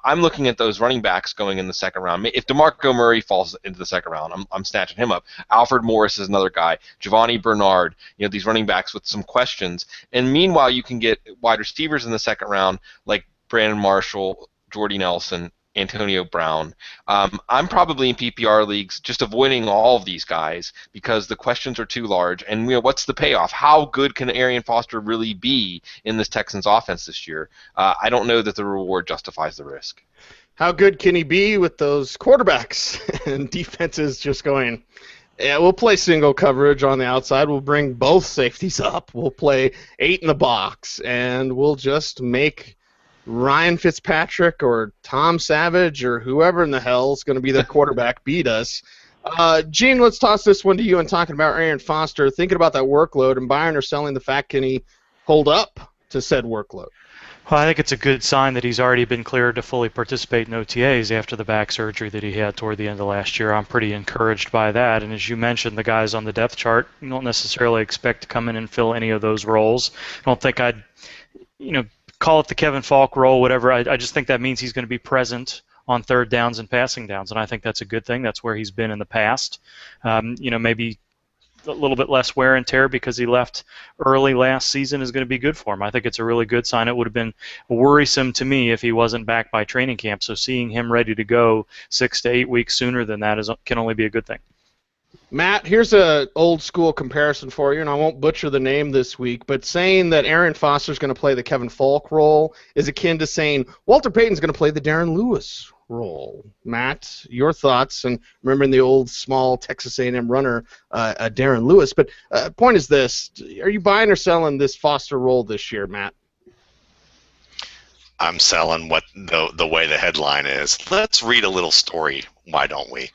I'm looking at those running backs going in the second round. If DeMarco Murray falls into the second round, I'm snatching him up. Alfred Morris is another guy. Giovanni Bernard. These running backs with some questions. And meanwhile, you can get wide receivers in the second round like Brandon Marshall, Jordy Nelson, Antonio Brown. I'm probably in PPR leagues just avoiding all of these guys because the questions are too large. And what's the payoff? How good can Arian Foster really be in this Texans offense this year? I don't know that the reward justifies the risk. How good can he be with those quarterbacks and defenses just going, yeah, we'll play single coverage on the outside. We'll bring both safeties up. We'll play 8 in the box, and we'll just make Ryan Fitzpatrick or Tom Savage or whoever in the hell is going to be their quarterback beat us. Gene, let's toss this one to you and talking about Arian Foster, thinking about that workload and buying or selling the fact can he hold up to said workload? Well, I think it's a good sign that he's already been cleared to fully participate in OTAs after the back surgery that he had toward the end of last year. I'm pretty encouraged by that. And as you mentioned, the guys on the depth chart, you don't necessarily expect to come in and fill any of those roles. I don't think I'd, call it the Kevin Falk role, whatever. I just think that means he's going to be present on third downs and passing downs, and I think that's a good thing. That's where he's been in the past. Maybe a little bit less wear and tear because he left early last season is going to be good for him. I think it's a really good sign. It would have been worrisome to me if he wasn't back by training camp, so seeing him ready to go 6 to 8 weeks sooner than that can only be a good thing. Matt, here's an old school comparison for you, and I won't butcher the name this week, but saying that Arian Foster's going to play the Kevin Falk role is akin to saying Walter Payton's going to play the Darren Lewis role. Matt, your thoughts, and remembering the old small Texas A&M runner, Darren Lewis. But point is this, are you buying or selling this Foster role this year, Matt? I'm selling what the way the headline is. Let's read a little story, why don't we?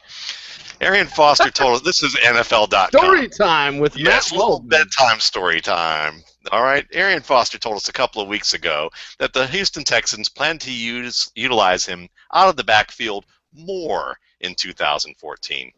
Arian Foster told us, this is NFL.com. Story time with Yes, Matt Waldman. bedtime story time. All right, Arian Foster told us a couple of weeks ago that the Houston Texans plan to utilize him out of the backfield more in 2014.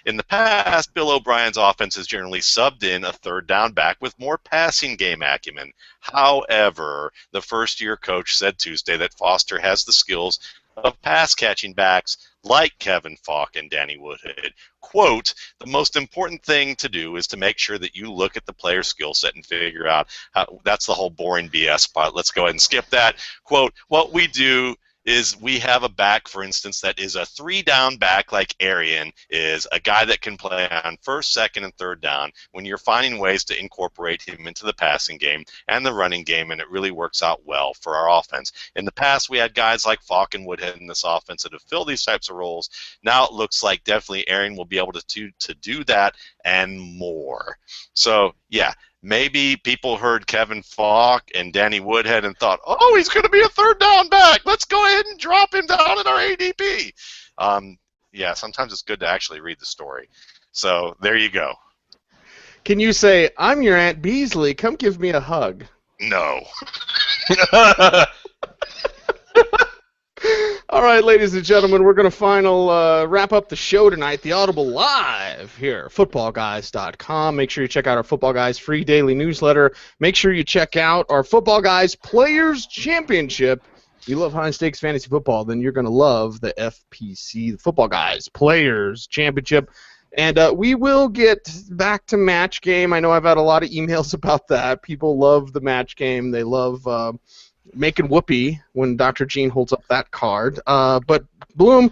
In the past, Bill O'Brien's offense has generally subbed in a third down back with more passing game acumen. However, the first-year coach said Tuesday that Foster has the skills of pass-catching backs like Kevin Falk and Danny Woodhead. Quote, the most important thing to do is to make sure that you look at the player's skill set and figure out how, that's the whole boring BS part. Let's go ahead and skip that. Quote, what we do is we have a back, for instance, that is a 3-down back like Arian is, a guy that can play on first, second, and third down when you're finding ways to incorporate him into the passing game and the running game, and it really works out well for our offense. In the past, we had guys like Falk and Woodhead in this offense that have filled these types of roles. Now it looks like definitely Arian will be able to do that and more. So, yeah. Maybe people heard Kevin Falk and Danny Woodhead and thought, oh, he's going to be a third down back. Let's go ahead and drop him down in our ADP. Yeah, sometimes it's good to actually read the story. So there you go. Can you say, I'm your Aunt Beasley, come give me a hug? No. All right, ladies and gentlemen, we're going to wrap up the show tonight, the Audible Live here, footballguys.com. Make sure you check out our Football Guys free daily newsletter. Make sure you check out our Football Guys Players Championship. If you love high-stakes fantasy football, then you're going to love the FPC, the Football Guys Players Championship. And we will get back to match game. I know I've had a lot of emails about that. People love the match game. They love making whoopee when Dr. Gene holds up that card. But, Bloom,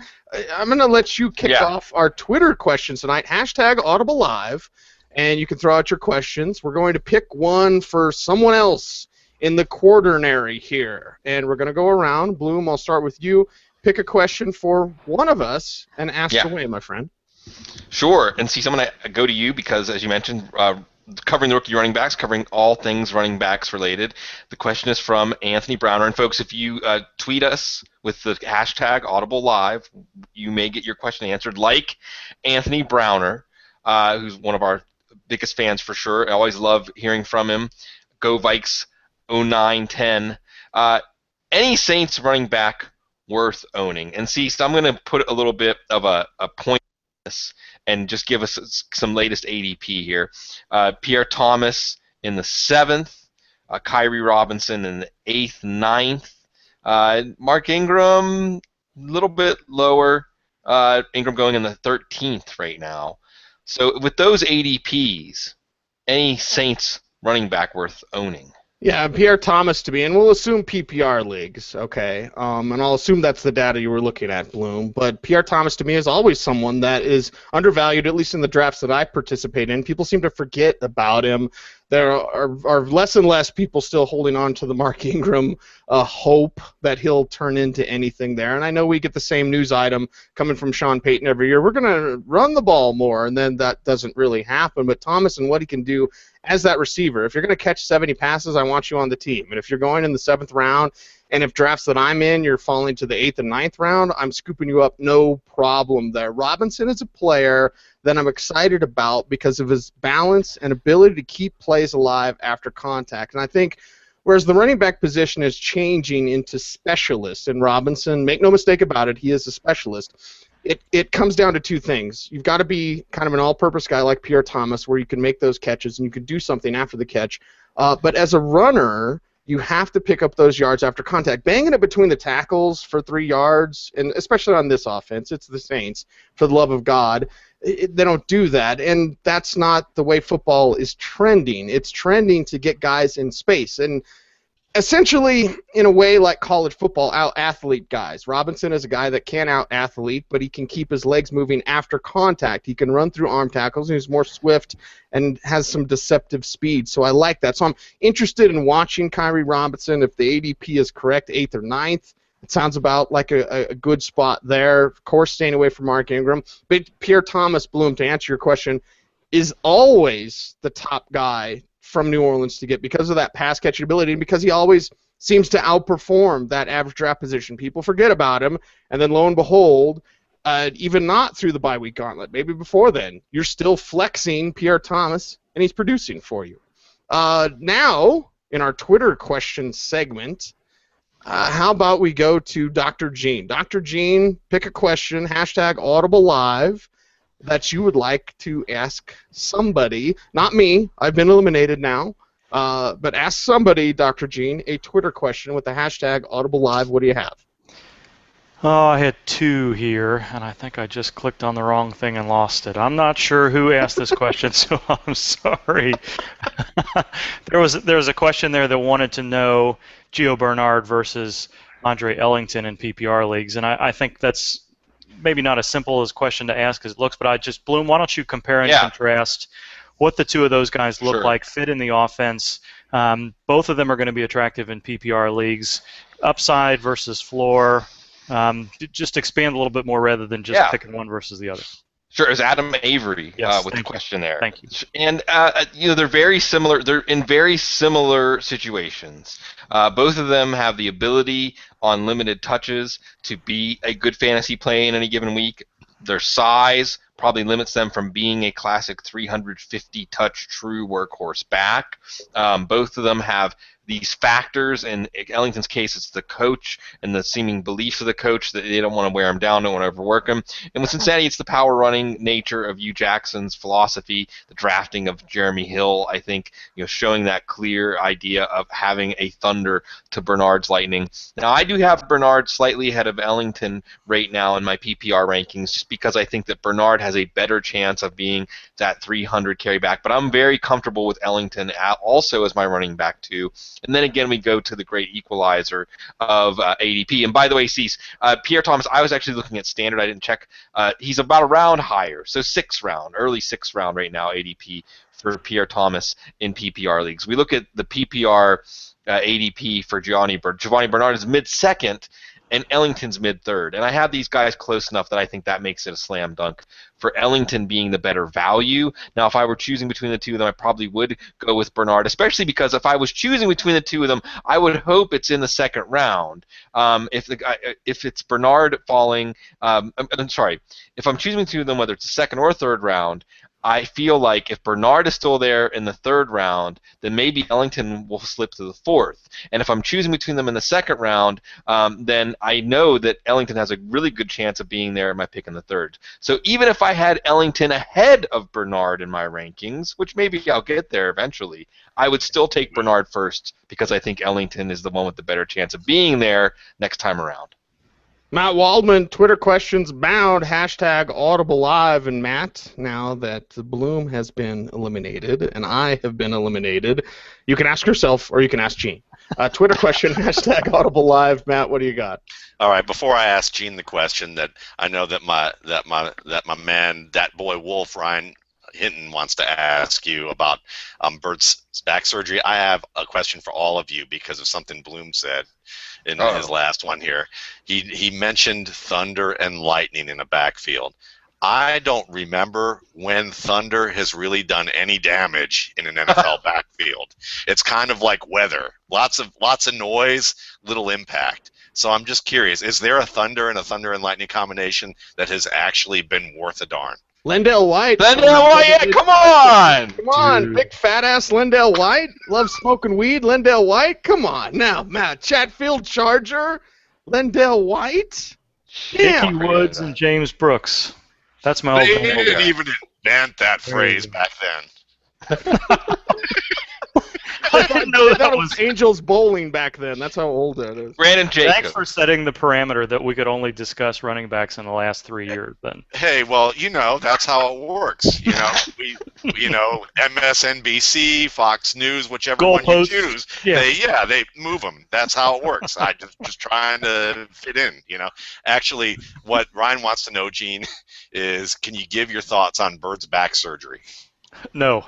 I'm going to let you kick off our Twitter questions tonight. Hashtag Audible Live, and you can throw out your questions. We're going to pick one for someone else in the quaternary here. And we're going to go around. Bloom, I'll start with you. Pick a question for one of us and ask away, my friend. Sure. And see, someone I go to you because, as you mentioned, covering the rookie running backs, covering all things running backs related. The question is from Anthony Browner. And, folks, if you tweet us with the hashtag Audible Live, you may get your question answered, like Anthony Browner, who's one of our biggest fans for sure. I always love hearing from him. Go Vikes 0910. Any Saints running back worth owning? And see, so I'm going to put a little bit of a point and just give us some latest ADP here. Pierre Thomas in the 7th, Kyrie Robinson in the 8th, 9th, Mark Ingram a little bit lower, Ingram going in the 13th right now. So with those ADPs, any Saints running back worth owning? Yeah, Pierre Thomas to me, and we'll assume PPR leagues, okay? And I'll assume that's the data you were looking at, Bloom. But Pierre Thomas to me is always someone that is undervalued, at least in the drafts that I participate in. People seem to forget about him. There are less and less people still holding on to the Mark Ingram hope that he'll turn into anything there. And I know we get the same news item coming from Sean Payton every year. We're going to run the ball more, and then that doesn't really happen. But Thomas and what he can do as that receiver, if you're going to catch 70 passes, I want you on the team. And if you're going in the 7th round, and if drafts that I'm in, you're falling to the 8th and 9th round, I'm scooping you up, no problem there. Robinson is a player that I'm excited about because of his balance and ability to keep plays alive after contact. And I think whereas the running back position is changing into specialist, and Robinson, make no mistake about it, he is a specialist. It comes down to two things. You've got to be kind of an all-purpose guy like Pierre Thomas where you can make those catches and you can do something after the catch. But as a runner, you have to pick up those yards after contact. Banging it between the tackles for 3 yards, and especially on this offense, it's the Saints, for the love of God, they don't do that. And that's not the way football is trending. It's trending to get guys in space. And essentially, in a way like college football, out-athlete guys. Robinson is a guy that can out-athlete, but he can keep his legs moving after contact. He can run through arm tackles, and he's more swift and has some deceptive speed. So I like that. So I'm interested in watching Kyrie Robinson. If the ADP is correct, 8th or 9th, it sounds about like a good spot there. Of course, staying away from Mark Ingram. But Pierre Thomas, Bloom, to answer your question, is always the top guy from New Orleans to get because of that pass catching ability and because he always seems to outperform that average draft position. People forget about him, and then lo and behold, even not through the bye week gauntlet, maybe before then, you're still flexing Pierre Thomas, and he's producing for you. Now, in our Twitter question segment, how about we go to Dr. Gene? Dr. Gene, pick a question, hashtag Audible Live, that you would like to ask somebody, not me, I've been eliminated now, but ask somebody, Dr. Gene, a Twitter question with the hashtag Audible Live. What do you have? Oh, I had 2 here, and I think I just clicked on the wrong thing and lost it. I'm not sure who asked this question, so I'm sorry. There was a question there that wanted to know Gio Bernard versus Andre Ellington in PPR leagues, and I think that's maybe not as simple as question to ask as it looks, but Bloom, why don't you compare and contrast what the two of those guys look like, fit in the offense. Both of them are going to be attractive in PPR leagues. Upside versus floor. Just expand a little bit more rather than just picking one versus the other. Sure, it was Adam Avery with the question there. Thank you. And they're very similar. They're in very similar situations. Both of them have the ability on limited touches to be a good fantasy play in any given week. Their size probably limits them from being a classic 350 touch true workhorse back. Both of them have these factors. In Ellington's case, it's the coach and the seeming beliefs of the coach that they don't want to wear him down, don't want to overwork him. And with Cincinnati, it's the power running nature of Hugh Jackson's philosophy, the drafting of Jeremy Hill. I think showing that clear idea of having a thunder to Bernard's lightning. Now, I do have Bernard slightly ahead of Ellington right now in my PPR rankings, just because I think that Bernard has a better chance of being that 300 carry back. But I'm very comfortable with Ellington also as my running back too. And then again, we go to the great equalizer of ADP. And by the way, Cease, Pierre Thomas, I was actually looking at standard. I didn't check. He's about a round higher, so early 6th round right now ADP for Pierre Thomas in PPR leagues. We look at the PPR ADP for Giovanni Bernard is mid-second, and Ellington's mid-third. And I have these guys close enough that I think that makes it a slam dunk for Ellington being the better value. Now, if I were choosing between the two of them, I probably would go with Bernard, especially because if I was choosing between the two of them, I would hope it's in the second round. If it's Bernard falling, if I'm choosing between them, whether it's the second or third round, I feel like if Bernard is still there in the third round, then maybe Ellington will slip to the fourth. And if I'm choosing between them in the second round, then I know that Ellington has a really good chance of being there in my pick in the third. So even if I had Ellington ahead of Bernard in my rankings, which maybe I'll get there eventually, I would still take Bernard first because I think Ellington is the one with the better chance of being there next time around. Matt Waldman, Twitter questions bound, hashtag Audible Live. And Matt, now that Bloom has been eliminated and I have been eliminated, you can ask yourself or you can ask Gene. Twitter question, hashtag Audible Live. Matt, what do you got? All right, before I ask Gene the question that I know that my man, that boy Wolf, Ryan Hinton, wants to ask you about Bert's back surgery, I have a question for all of you because of something Bloom said in his last one here. He mentioned thunder and lightning in the backfield. I don't remember when thunder has really done any damage in an NFL backfield. It's kind of like weather. Lots of noise, little impact. So I'm just curious, is there a thunder and lightning combination that has actually been worth a darn? Lendell White. Yeah, come on! Come on, big fat-ass Lendell White. Loves smoking weed, Lendell White. Come on. Now, Matt, Chatfield Charger, Lendell White. Dickie Woods and James Brooks. That's my old They Bengals didn't guy. even invent that phrase back then. I didn't know That that was was... Angels bowling back then. That's how old that is. Brandon Jacobs. Thanks for setting the parameter that we could only discuss running backs in the last 3 years. Then Hey, well, that's how it works. MSNBC, Fox News, whichever one you Goalposts. choose, Yeah. they move them. That's how it works. I just trying to fit in. Actually, what Ryan wants to know, Gene, is can you give your thoughts on Bird's back surgery? no.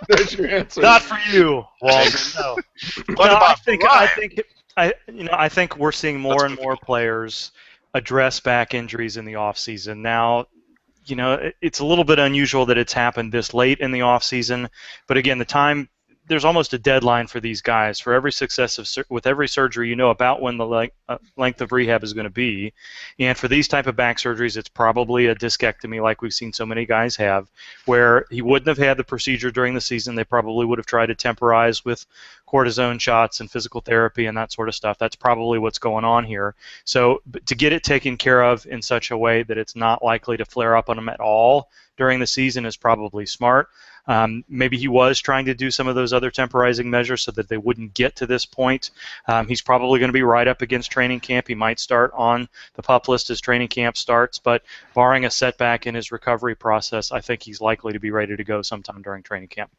There's your answer. Not for you, Walden. No. What No, about Ryan? I think we're seeing more and more players address back injuries in the offseason. Now, it's a little bit unusual that it's happened this late in the offseason, but again, there's almost a deadline for these guys. For every with every surgery, you know about when the length of rehab is going to be. And for these type of back surgeries, it's probably a discectomy like we've seen so many guys have, where he wouldn't have had the procedure during the season. They probably would have tried to temporize with cortisone shots and physical therapy and that sort of stuff. That's probably what's going on here. So to get it taken care of in such a way that it's not likely to flare up on him at all during the season is probably smart. Maybe he was trying to do some of those other temporizing measures so that they wouldn't get to this point. He's probably going to be right up against training camp. He might start on the PUP list as training camp starts, but barring a setback in his recovery process, I think he's likely to be ready to go sometime during training camp.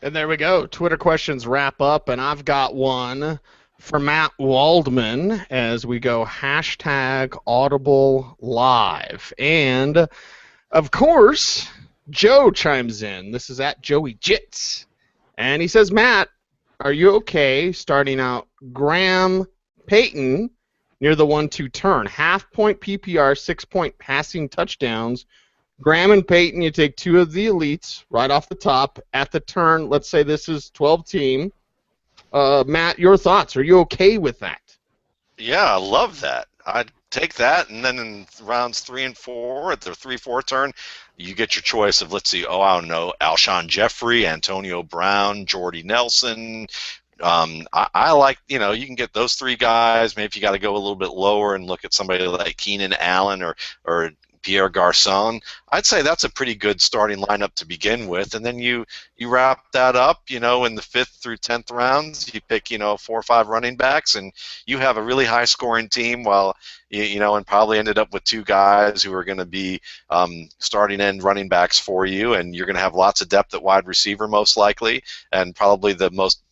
And there we go. Twitter questions wrap up, and I've got one for Matt Waldman as we go hashtag Audible Live. And, of course, Joe chimes in. This is at Joey Jits. And he says, Matt, are you okay starting out Graham Payton near the 1-2 turn? Half-point PPR, 6-point passing touchdowns. Graham and Payton, you take two of the elites right off the top at the turn. Let's say this is 12-team. Matt, your thoughts. Are you okay with that? Yeah, I love that. I'd take that, and then in rounds 3 and 4 at the 3-4 turn, you get your choice of, let's see, I don't know, Alshon Jeffrey, Antonio Brown, Jordy Nelson. I like, you can get those three guys. Maybe if you got to go a little bit lower and look at somebody like Keenan Allen or Pierre Garçon, I'd say that's a pretty good starting lineup to begin with. And then you wrap that up, in the 5th through 10th rounds. You pick, 4 or 5 running backs, and you have a really high-scoring team. While and probably ended up with 2 guys who are going to be starting end running backs for you, and you're going to have lots of depth at wide receiver most likely, and probably the most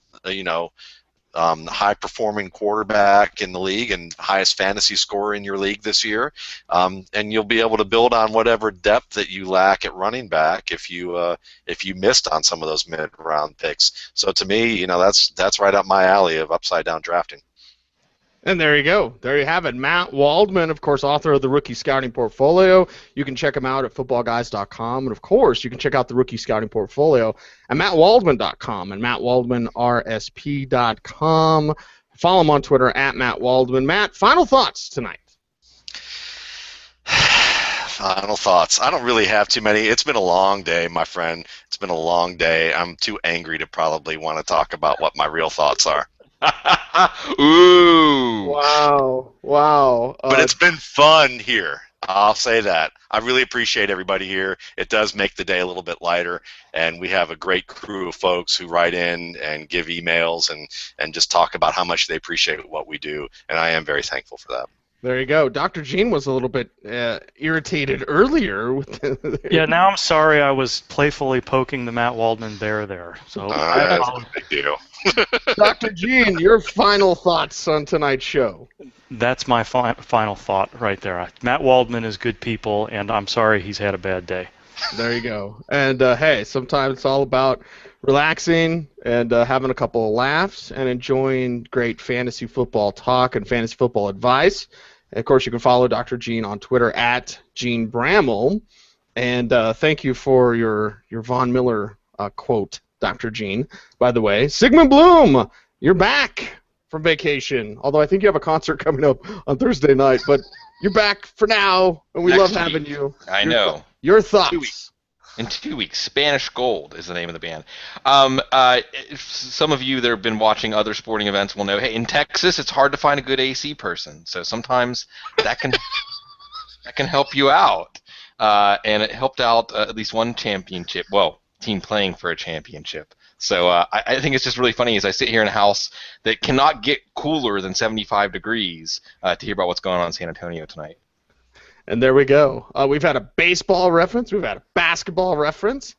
high-performing quarterback in the league and highest fantasy scorer in your league this year, and you'll be able to build on whatever depth that you lack at running back if you missed on some of those mid-round picks. So to me, that's right up my alley of upside-down drafting. And there you go. There you have it. Matt Waldman, of course, author of the Rookie Scouting Portfolio. You can check him out at footballguys.com. And, of course, you can check out the Rookie Scouting Portfolio at mattwaldman.com and mattwaldmanrsp.com. Follow him on Twitter at Matt Waldman. Matt, final thoughts tonight. Final thoughts. I don't really have too many. It's been a long day, my friend. It's been a long day. I'm too angry to probably want to talk about what my real thoughts are. Ooh. Wow. But it's been fun here. I'll say that. I really appreciate everybody here. It does make the day a little bit lighter, and we have a great crew of folks who write in and give emails and just talk about how much they appreciate what we do, and I am very thankful for that. There you go. Dr. Gene was a little bit irritated earlier. Yeah, now I'm sorry I was playfully poking the Matt Waldman bear there. So that's a big deal. Dr. Gene, your final thoughts on tonight's show. That's my final thought right there. Matt Waldman is good people, and I'm sorry he's had a bad day. There you go. And, hey, sometimes it's all about relaxing and having a couple of laughs and enjoying great fantasy football talk and fantasy football advice. And of course, you can follow Dr. Gene on Twitter at Gene Bramall. And thank you for your Von Miller quote, Dr. Gene. By the way, Sigmund Bloom, you're back from vacation. Although I think you have a concert coming up on Thursday night. But you're back for now, and we Next love week. having you. I know. Your thoughts. 2 weeks. In 2 weeks, Spanish Gold is the name of the band. Some of you that have been watching other sporting events will know, hey, in Texas, it's hard to find a good AC person. So sometimes that can help you out. And it helped out at least one championship. Well, team playing for a championship. So I think it's just really funny as I sit here in a house that cannot get cooler than 75 degrees to hear about what's going on in San Antonio tonight. And there we go. We've had a baseball reference. We've had a basketball reference.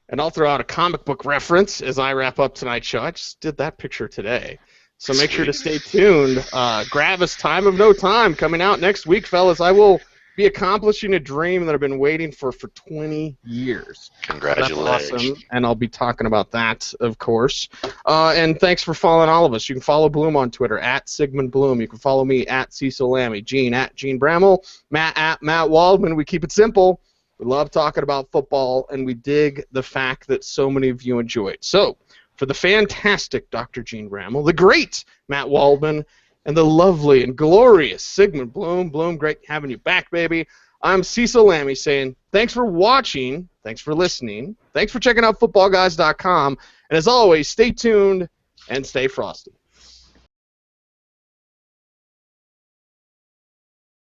And I'll throw out a comic book reference as I wrap up tonight's show. I just did that picture today. So make sure to stay tuned. Gravis Time of No Time coming out next week, fellas. I will be accomplishing a dream that I've been waiting for 20 years. Congratulations. That's awesome. And I'll be talking about that, of course. And thanks for following all of us. You can follow Bloom on Twitter, at Sigmund Bloom. You can follow me, at Cecil Lammy. Gene, at Gene Bramall. Matt, at Matt Waldman. We keep it simple. We love talking about football, and we dig the fact that so many of you enjoy it. So, for the fantastic Dr. Gene Bramall, the great Matt Waldman, and the lovely and glorious Sigmund Bloom. Bloom, great having you back, baby. I'm Cecil Lammy saying thanks for watching, thanks for listening, thanks for checking out footballguys.com, and as always, stay tuned and stay frosty.